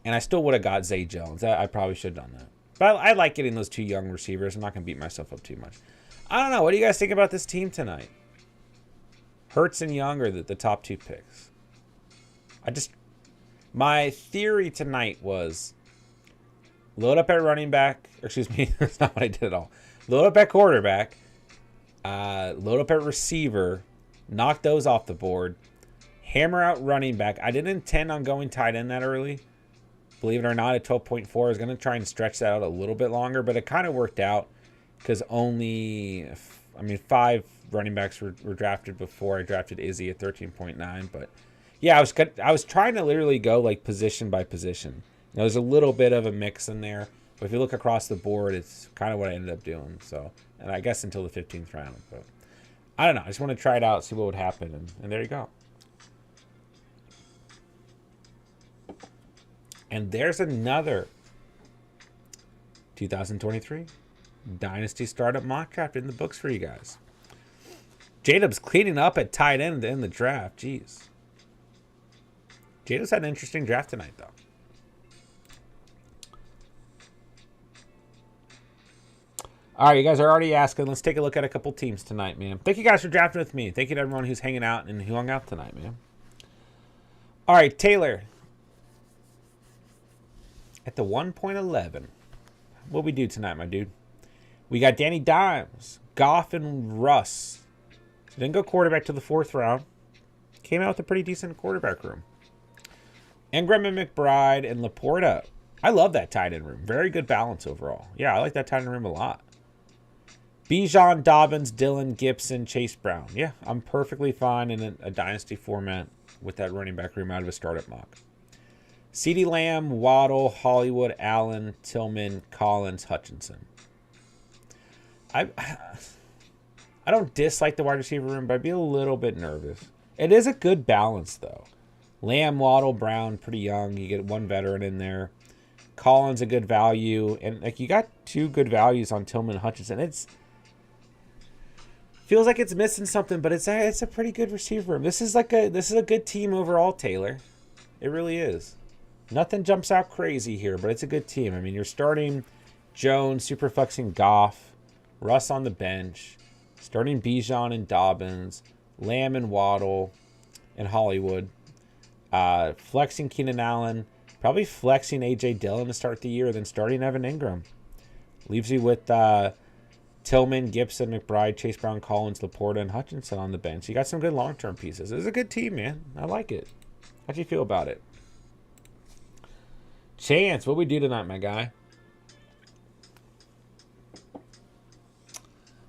And I still would have got Zay Jones. I probably should have done that. But I like getting those 2 young receivers. I'm not going to beat myself up too much. I don't know. What do you guys think about this team tonight? Hurts and Young are the top 2 picks. My theory tonight was load up at running back. Excuse me, that's not what I did at all. Load up at quarterback. Load up at receiver. Knock those off the board. Hammer out running back. I didn't intend on going tight end that early. Believe it or not, at 12.4, I was going to try and stretch that out a little bit longer, but it kind of worked out because only, 5 running backs were drafted before I drafted Izzy at 13.9. But yeah, I was trying to literally go like position by position. You know, there's a little bit of a mix in there, but if you look across the board, it's kind of what I ended up doing. So, and I guess until the 15th round, but I don't know. I just want to try it out, see what would happen, and there you go. And there's another 2023 Dynasty Startup Mock Draft in the books for you guys. J-Dub's cleaning up at tight end in the draft. Jeez. J-Dub's had an interesting draft tonight, though. All right, you guys are already asking. Let's take a look at a couple teams tonight, man. Thank you guys for drafting with me. Thank you to everyone who's hanging out and who hung out tonight, man. All right, Taylor. At the 1.11, what we do tonight, my dude? We got Danny Dimes, Goff, and Russ. So didn't go quarterback to the 4th round. Came out with a pretty decent quarterback room. Ingram and McBride and Laporta. I love that tight end room. Very good balance overall. Yeah, I like that tight end room a lot. Bijan, Dobbins, Dillon, Gibson, Chase Brown. Yeah, I'm perfectly fine in a dynasty format with that running back room out of a startup mock. CeeDee Lamb, Waddle, Hollywood, Allen, Tillman, Collins, Hutchinson. I don't dislike the wide receiver room, but I'd be a little bit nervous. It is a good balance, though. Lamb, Waddle, Brown, pretty young. You get one veteran in there. Collins, a good value. And like you got 2 good values on Tillman and Hutchinson. It's feels like it's missing something, but it's a pretty good receiver room. This is a good team overall, Taylor. It really is. Nothing jumps out crazy here, but it's a good team. I mean, you're starting Jones, superflexing Goff, Russ on the bench, starting Bijan and Dobbins, Lamb and Waddle, and Hollywood, flexing Keenan Allen, probably flexing A.J. Dillon to start the year, then starting Evan Ingram. Leaves you with Tillman, Gibson, McBride, Chase Brown, Collins, Laporta, and Hutchinson on the bench. You got some good long-term pieces. It's a good team, man. I like it. How'd you feel about it? Chance, what we do tonight, my guy?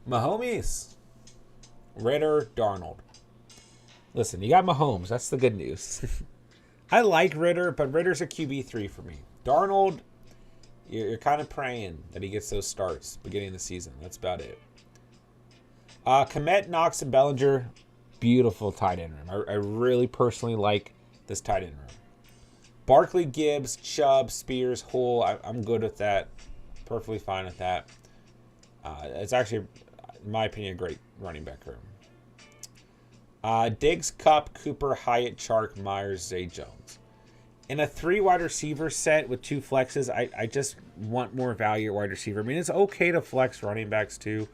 Mahomes, Ritter, Darnold. Listen, you got Mahomes. That's the good news. I like Ritter, but Ritter's a QB3 for me. Darnold, you're kind of praying that he gets those starts beginning of the season. That's about it. Kmet, Knox, and Bellinger, beautiful tight end room. I really personally like this tight end room. Barkley, Gibbs, Chubb, Spears, Hull. I'm good with that. Perfectly fine with that. It's actually, in my opinion, a great running back room. Diggs, Kupp, Cooper, Hyatt, Chark, Myers, Zay Jones. In a 3 wide receiver set with 2 flexes, I just want more value at wide receiver. I mean, it's okay to flex running backs too.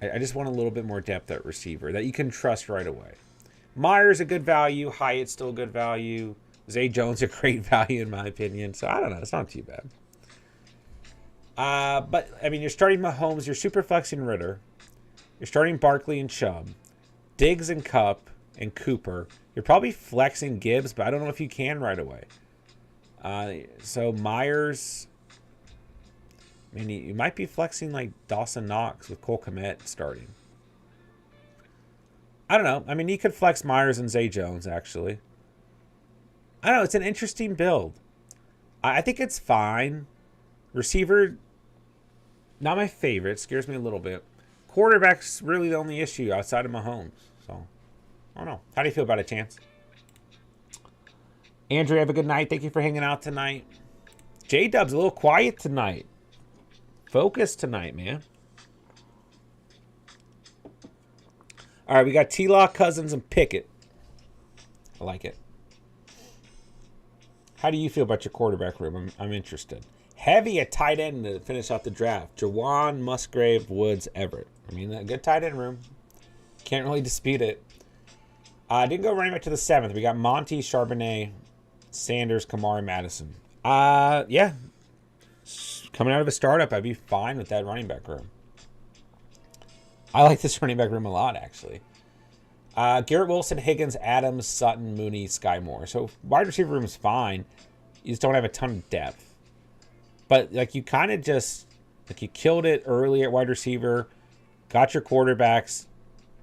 I just want a little bit more depth at receiver that you can trust right away. Myers a good value. Hyatt still a good value. Zay Jones a great value in my opinion. So I don't know. It's not too bad. But I mean, you're starting Mahomes. You're super flexing Ritter. You're starting Barkley and Chubb. Diggs and Kupp and Cooper. You're probably flexing Gibbs, but I don't know if you can right away. So Myers, I mean, you might be flexing like Dawson Knox with Cole Kmet starting. I don't know. I mean, you could flex Myers and Zay Jones, actually. I don't know. It's an interesting build. I think it's fine. Receiver, not my favorite. Scares me a little bit. Quarterback's really the only issue outside of Mahomes. So, I don't know. How do you feel about it, Chance? Andrew, have a good night. Thank you for hanging out tonight. J-Dub's a little quiet tonight. Focus tonight, man. All right, we got T-Law, Cousins, and Pickett. I like it. How do you feel about your quarterback room? I'm interested. Heavy at tight end to finish out the draft. Jawan, Musgrave, Woods, Everett. I mean, a good tight end room. Can't really dispute it. Didn't go running back to the 7th. We got Monty, Charbonnet, Sanders, Kamara, Madison. Yeah. Coming out of a startup, I'd be fine with that running back room. I like this running back room a lot, actually. Garrett Wilson, Higgins, Adams, Sutton, Mooney, Sky Moore. So wide receiver room is fine. You just don't have a ton of depth. But like you kind of just like you killed it early at wide receiver, got your quarterbacks,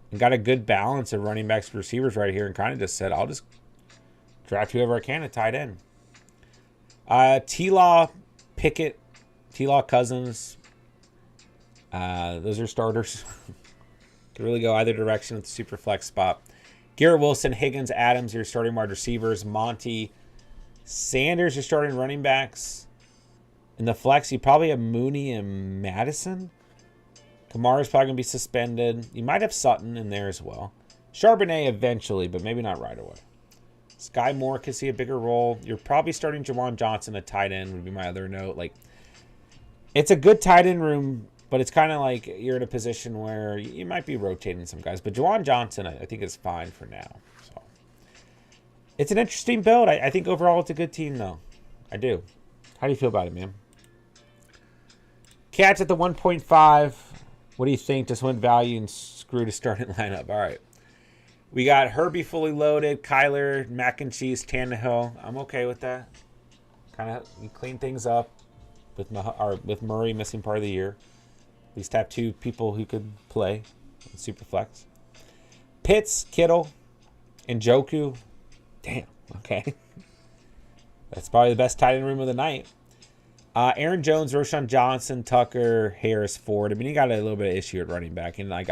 and got a good balance of running backs and receivers right here, and kind of just said, I'll just draft whoever I can at tight end. T-Law, Pickett, T-Law, Cousins. Those are starters. Could really go either direction with the super flex spot. Garrett Wilson, Higgins, Adams, your starting wide receivers. Monty, Sanders, you're starting running backs. In the flex, you probably have Mooney and Madison. Kamara's probably going to be suspended. You might have Sutton in there as well. Charbonnet eventually, but maybe not right away. Sky Moore could see a bigger role. You're probably starting Jawan Johnson at tight end would be my other note. Like, it's a good tight end room, but it's kind of like you're in a position where you might be rotating some guys. But Jawan Johnson, I think, is fine for now. So it's an interesting build. I think overall it's a good team, though. I do. How do you feel about it, man? Cats at the 1.5. What do you think? Just went value and screwed a starting lineup. All right. We got Herbie fully loaded, Kyler, mac and cheese, Tannehill. I'm okay with that. Kind of you clean things up with Murray missing part of the year. At least have two people who could play in Superflex. Pitts, Kittle, and Njoku. Damn. Okay. That's probably the best tight end room of the night. Aaron Jones, Roshan Johnson, Tucker, Harris, Ford. I mean, he got a little bit of issue at running back, and like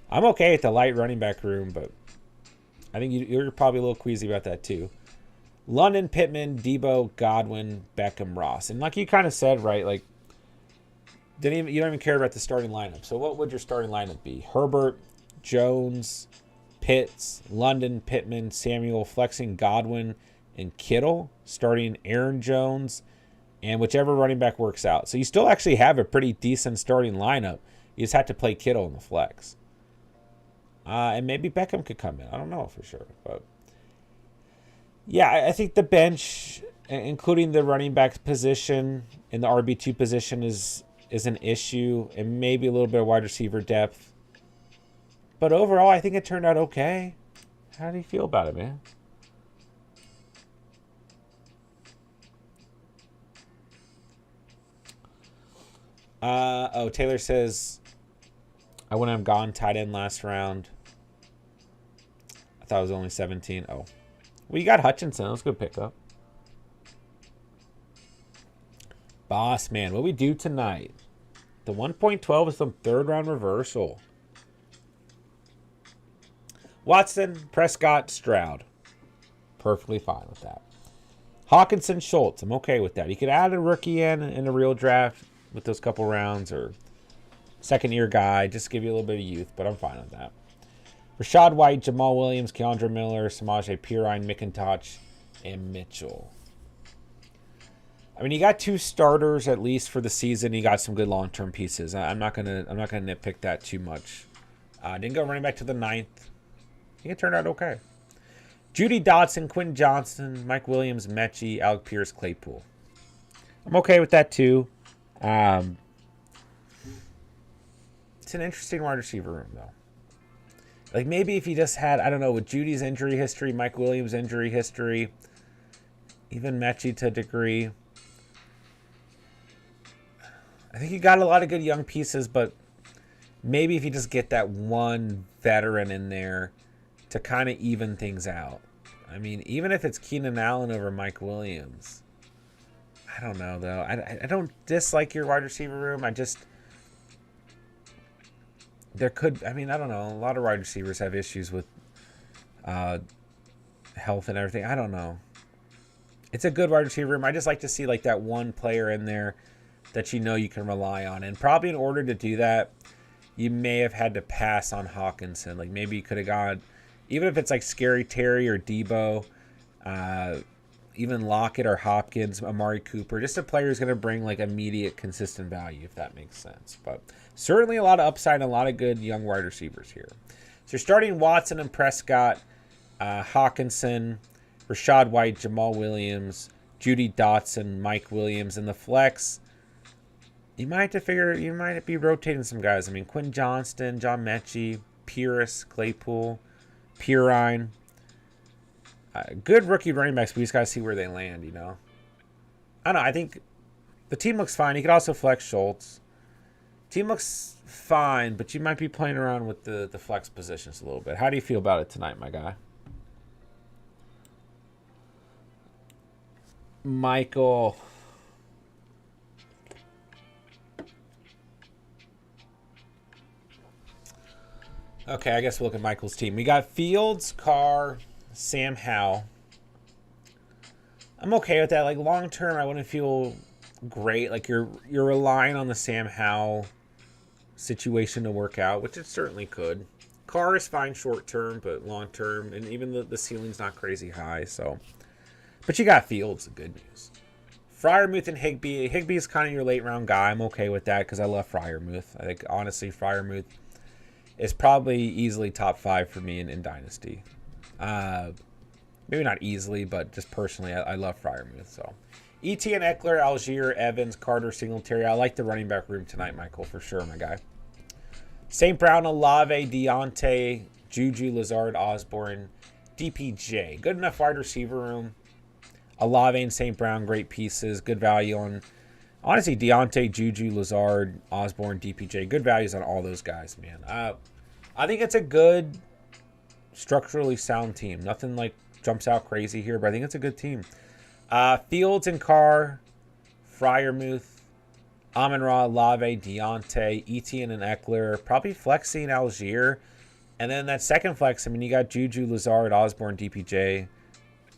I'm okay at the light running back room, but I think you're probably a little queasy about that too. London, Pittman, Debo, Godwin, Beckham, Ross, and like you kind of said, right? Like, you don't even care about the starting lineup. So what would your starting lineup be? Herbert, Jones, Pitts, London, Pittman, Samuel, flexing Godwin, and Kittle, starting Aaron Jones, and whichever running back works out. So you still actually have a pretty decent starting lineup. You just have to play Kittle in the flex. And maybe Beckham could come in. I don't know for sure. But yeah, I think the bench, including the running back position and the RB2 position, is an issue. And maybe a little bit of wide receiver depth. But overall, I think it turned out okay. How do you feel about it, man? Taylor says, I wouldn't have gone tight end last round. I thought it was only 17. Oh. Well, you got Hutchinson. Let's go pick up. Boss, man. What we do tonight? The 1.12 is some third round reversal. Watson, Prescott, Stroud. Perfectly fine with that. Hawkinson, Schultz. I'm okay with that. You could add a rookie in a real draft with those couple rounds, or second-year guy, just to give you a little bit of youth, but I'm fine with that. Rashad White, Jamal Williams, Keandre Miller, Samaje Perine, McIntosh, and Mitchell. I mean, you got two starters at least for the season. You got some good long-term pieces. I'm not gonna nitpick that too much. Didn't go running back to the 9th. I think it turned out okay. Judy Dotson, Quentin Johnson, Mike Williams, Mechie, Alec Pierce, Claypool. I'm okay with that too. It's an interesting wide receiver room, though. Like, maybe if you just had, I don't know, with Judy's injury history, Mike Williams' injury history, even Mechie to a degree. I think you got a lot of good young pieces, but maybe if you just get that one veteran in there to kind of even things out. I mean, even if it's Keenan Allen over Mike Williams, I don't know, though. I don't dislike your wide receiver room. I don't know. A lot of wide receivers have issues with health and everything. I don't know. It's a good wide receiver room. I just like to see like that one player in there that you can rely on. And probably in order to do that, you may have had to pass on Hawkinson. Like maybe you could have gone, even if it's like Scary Terry or Debo, even Lockett or Hopkins, Amari Cooper, just a player who's going to bring like immediate consistent value, if that makes sense. But certainly a lot of upside and a lot of good young wide receivers here. So you're starting Watson and Prescott, Hawkinson, Rashad White, Jamal Williams, Judy Dotson, Mike Williams. In the flex, you might be rotating some guys. I mean, Quentin Johnston, John Mechie, Pierce, Claypool, Perine. Good rookie running backs, but we just got to see where they land, you know. I don't know. I think the team looks fine. You could also flex Schultz. Team looks fine, but you might be playing around with the flex positions a little bit. How do you feel about it tonight, my guy? Michael. Okay, I guess we'll look at Michael's team. We got Fields, Carr, Sam Howell. I'm okay with that. Like long term, I wouldn't feel great. Like you're relying on the Sam Howell situation to work out, which it certainly could. Carr is fine short term, but long term, and even the ceiling's not crazy high. So, but you got Fields, good news. Fryermuth and Higbee. Higbee is kind of your late round guy. I'm okay with that because I love Fryermuth. I think honestly, Fryermuth is probably easily top 5 for me in Dynasty. Maybe not easily, but just personally, I love Fryermuth. So, Etienne, Eckler, Algier, Evans, Carter, Singletary. I like the running back room tonight, Michael, for sure, my guy. St. Brown, Olave, Deontay, Juju, Lazard, Osborne, DPJ. Good enough wide receiver room. Olave and St. Brown, great pieces. Good value on, honestly, Deontay, Juju, Lazard, Osborne, DPJ. Good values on all those guys, man. I think it's a good, structurally sound team. Nothing like jumps out crazy here, but I think it's a good team. Fields and Carr, Fryermuth, Amon-Ra, Olave, Deontay, Etienne and Eckler, probably flexing Algier. And then that second flex, I mean, you got Juju, Lazard, Osborne, DPJ.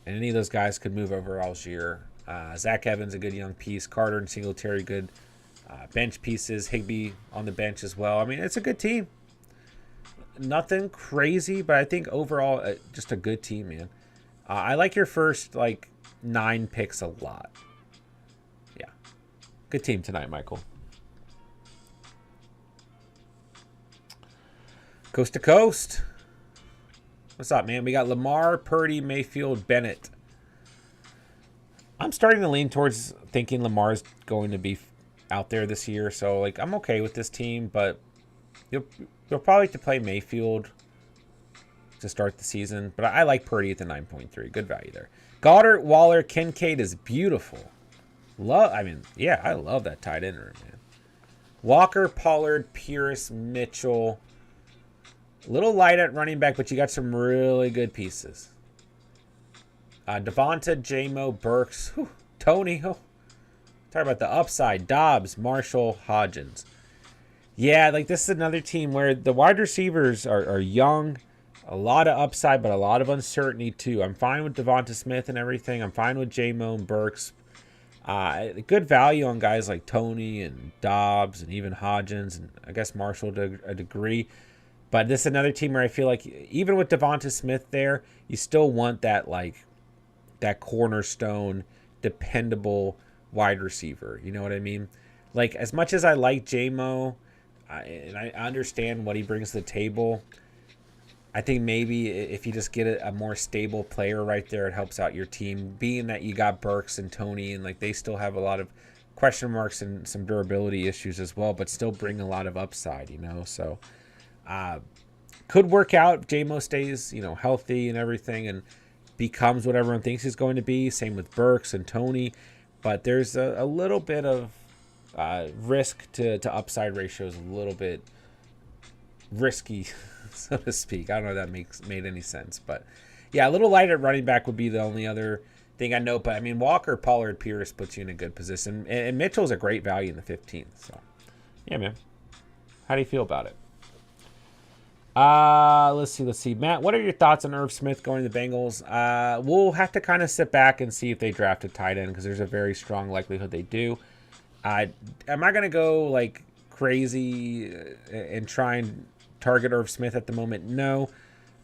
And any of those guys could move over Algier. Zach Evans, a good young piece. Carter and Singletary, good bench pieces. Higbee on the bench as well. I mean, it's a good team. Nothing crazy, but I think overall, just a good team, man. I like your first, 9 picks a lot. Yeah. Good team tonight, Michael. Coast to coast. What's up, man? We got Lamar, Purdy, Mayfield, Bennett. I'm starting to lean towards thinking Lamar's going to be out there this year. So, I'm okay with this team, but you'll probably have to play Mayfield to start the season. But I like Purdy at the 9.3. Good value there. Goddard, Waller, Kincaid is beautiful. I love that tight end room, man. Walker, Pollard, Pierce, Mitchell. A little light at running back, but you got some really good pieces. Devonta, J-Mo, Burks, Tony. Talk about the upside. Dobbs, Marshall, Hodgins. Yeah, this is another team where the wide receivers are young. A lot of upside, but a lot of uncertainty, too. I'm fine with Devonta Smith and everything. I'm fine with J-Mo and Burks. Good value on guys like Tony and Dobbs and even Hodgins and I guess Marshall to a degree. But this is another team where I feel like even with Devonta Smith there, you still want that that cornerstone, dependable wide receiver. You know what I mean? As much as I like J-Mo, and I understand what he brings to the table, I think maybe if you just get a more stable player right there, it helps out your team. Being that you got Burks and Tony, and they still have a lot of question marks and some durability issues as well, but still bring a lot of upside, So could work out if J-Mo stays, healthy and everything and becomes what everyone thinks he's going to be. Same with Burks and Tony. But there's a little bit of risk to upside ratios, a little bit risky, so to speak. I don't know if that made any sense. But, yeah, a little light at running back would be the only other thing I know. But, I mean, Walker, Pollard, Pierce puts you in a good position. And Mitchell's a great value in the 15th. So, yeah, man. How do you feel about it? Let's see. Matt, what are your thoughts on Irv Smith going to the Bengals? We'll have to kind of sit back and see if they draft a tight end because there's a very strong likelihood they do. Am I going to go crazy and try and target Irv Smith at the moment? No.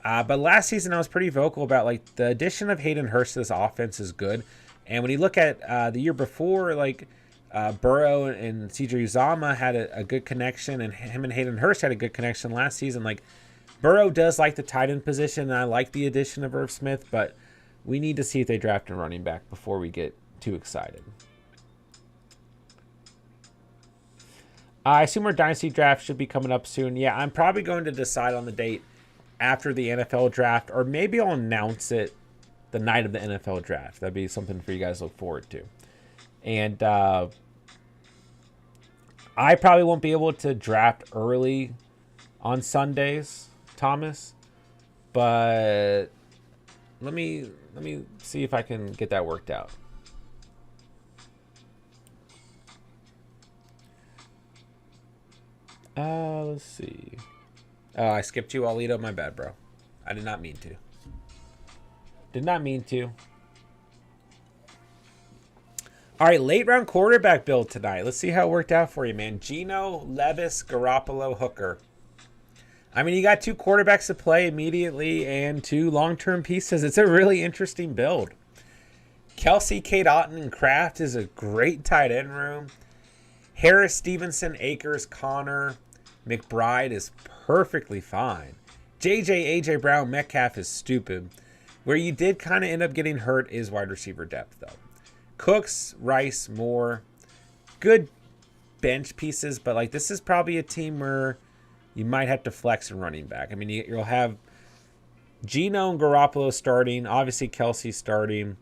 But last season I was pretty vocal about the addition of Hayden Hurst to this offense is good. And when you look at the year before, Burrow and CJ Uzomah had a good connection, and him and Hayden Hurst had a good connection last season. Burrow does like the tight end position, and I like the addition of Irv Smith, but we need to see if they draft a running back before we get too excited. I assume our Dynasty draft should be coming up soon. Yeah, I'm probably going to decide on the date after the NFL draft, or maybe I'll announce it the night of the NFL draft. That'd be something for you guys to look forward to. And I probably won't be able to draft early on Sundays, Thomas, but let me see if I can get that worked out. Let's see. Oh, I skipped you, Alito. My bad, bro. I did not mean to. All right, late round quarterback build tonight. Let's see how it worked out for you, man. Geno, Levis, Garoppolo, Hooker. I mean, you got 2 quarterbacks to play immediately and 2 long-term pieces. It's a really interesting build. Kelsey, Kate Otten, and Kraft is a great tight end room. Harris, Stevenson, Akers, Connor, McBride is perfectly fine. JJ, AJ Brown, Metcalf is stupid. Where you did kind of end up getting hurt is wide receiver depth, though. Cooks, Rice, Moore, good bench pieces, but like this is probably a team where you might have to flex a running back. I mean, you'll have Geno and Garoppolo starting, obviously Kelsey starting,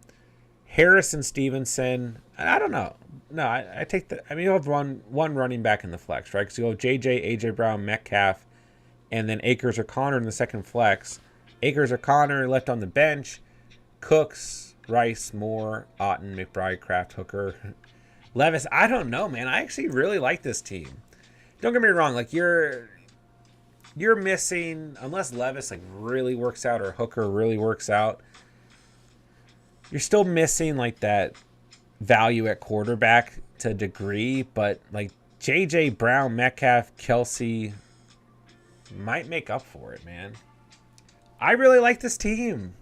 Harris and Stevenson. I don't know. No, I take the. I mean, you'll have one running back in the flex, right? Because you'll have JJ, AJ Brown, Metcalf, and then Akers or Connor in the second flex. Akers or Connor left on the bench. Cooks, Rice, Moore, Otten, McBride, Kraft, Hooker, Levis. I don't know, man. I actually really like this team. Don't get me wrong. Like you're missing, unless Levis like really works out or Hooker really works out, you're still missing like that value at quarterback to a degree. But like JJ Brown, Metcalf, Kelsey might make up for it, man. I really like this team.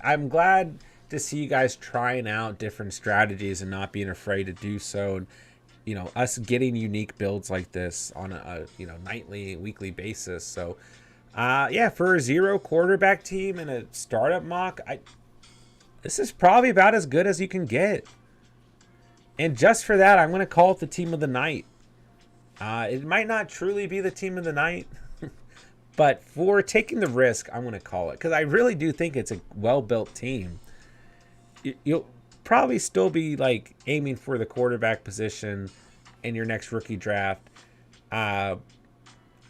I'm glad to see you guys trying out different strategies and not being afraid to do so. And, you know, us getting unique builds like this on a nightly, weekly basis. So, yeah, for a 0 quarterback team and a startup mock, this is probably about as good as you can get. And just for that, I'm going to call it the team of the night. It might not truly be the team of the night, but for taking the risk, I'm going to call it. Because I really do think it's a well-built team. You'll probably still be like aiming for the quarterback position in your next rookie draft. And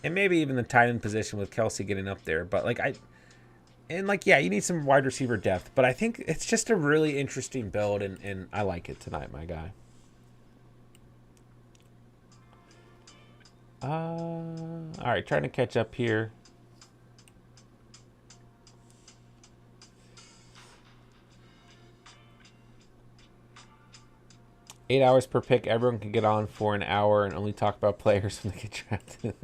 maybe even the tight end position with Kelsey getting up there. But yeah, you need some wide receiver depth. But I think it's just a really interesting build, and I like it tonight, my guy. All right, trying to catch up here. $8 hours per pick. Everyone can get on for an hour and only talk about players when they get drafted.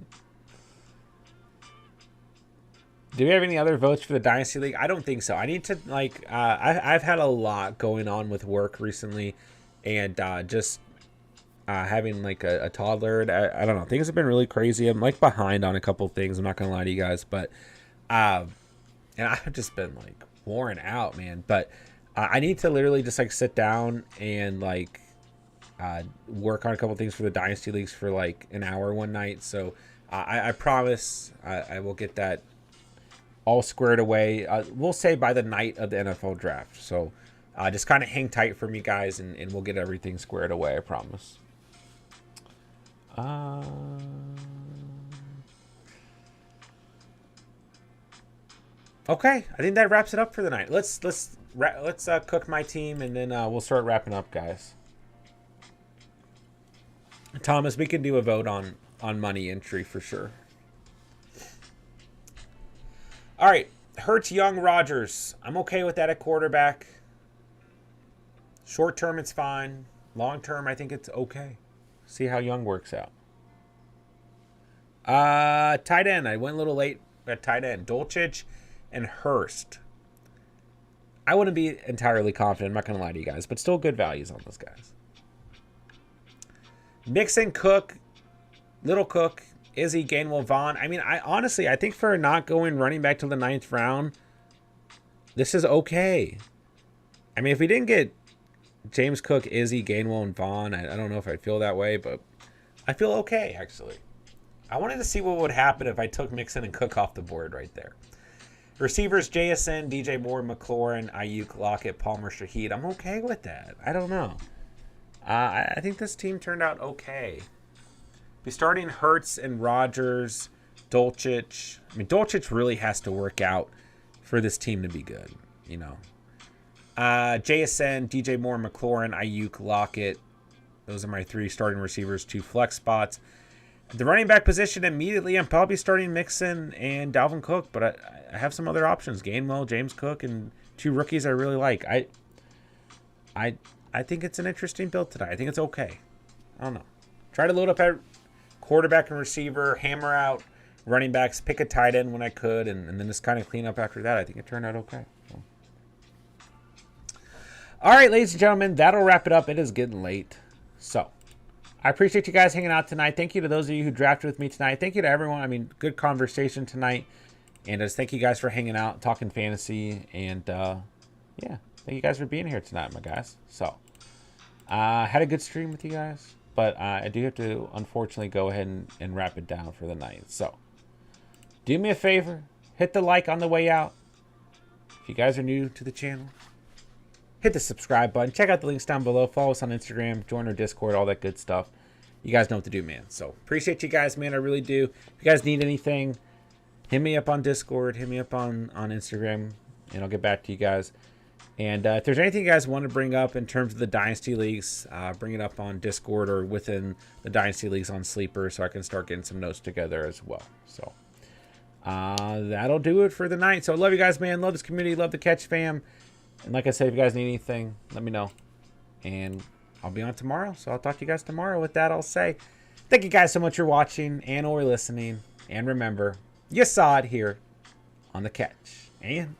Do we have any other votes for the Dynasty League? I don't think so. I need to, I've had a lot going on with work recently, and just having, like, a toddler. I don't know. Things have been really crazy. I'm, like, behind on a couple things. I'm not going to lie to you guys. But, and I've just been, like, worn out, man. But I need to literally just, like, sit down and, like, work on a couple things for the Dynasty Leagues for, like, an hour one night. So, I promise I will get that all squared away. We'll say by the night of the NFL draft. So just kind of hang tight for me, guys, and we'll get everything squared away. I promise. Okay, I think that wraps it up for the night. Let's cook my team, and then we'll start wrapping up, guys. Thomas, we can do a vote on money entry for sure. All right, Hurts, Young, Rodgers. I'm okay with that at quarterback. Short term, it's fine. Long term, I think it's okay. See how Young works out. Tight end. I went a little late at tight end. Dolchich and Hurst. I wouldn't be entirely confident. I'm not going to lie to you guys, but still good values on those guys. Mixon, Cook, Little Cook, Izzy, Gainwell, Vaughn. I mean, I think for not going running back to the 9th round, this is okay. I mean, if we didn't get James Cook, Izzy, Gainwell, and Vaughn, I don't know if I'd feel that way, but I feel okay, actually. I wanted to see what would happen if I took Mixon and Cook off the board right there. Receivers, JSN, DJ Moore, McLaurin, Ayuk, Lockett, Palmer, Shaheed. I'm okay with that. I don't know. I think this team turned out okay. Be starting Hurts and Rodgers, Dolchich. I mean, Dolchich really has to work out for this team to be good, you know. JSN, DJ Moore, McLaurin, Ayuk, Lockett. Those are my 3 starting receivers, 2 flex spots. At the running back position, immediately I'm probably starting Mixon and Dalvin Cook, but I have some other options. Gainwell, James Cook, and 2 rookies I really like. I think it's an interesting build tonight. I think it's okay. I don't know. Try to load up at quarterback and receiver, hammer out running backs, pick a tight end when I could, and then just kind of clean up after that. I think it turned out okay. So. All right, ladies and gentlemen, that'll wrap it up. It is getting late. So I appreciate you guys hanging out tonight. Thank you to those of you who drafted with me tonight. Thank you to everyone. I mean, good conversation tonight. And just thank you guys for hanging out, talking fantasy. And, yeah, thank you guys for being here tonight, my guys. So, had a good stream with you guys. But I do have to, unfortunately, go ahead and wrap it down for the night. So, do me a favor. Hit the like on the way out. If you guys are new to the channel, hit the subscribe button. Check out the links down below. Follow us on Instagram. Join our Discord. All that good stuff. You guys know what to do, man. So, appreciate you guys, man. I really do. If you guys need anything, hit me up on Discord. Hit me up on Instagram. And I'll get back to you guys. And if there's anything you guys want to bring up in terms of the Dynasty Leagues, bring it up on Discord or within the Dynasty Leagues on Sleeper so I can start getting some notes together as well. So that'll do it for the night. So I love you guys, man. Love this community. Love the Catch fam. And like I said, if you guys need anything, let me know. And I'll be on tomorrow. So I'll talk to you guys tomorrow. With that, I'll say thank you guys so much for watching and or listening. And remember, you saw it here on the Catch. And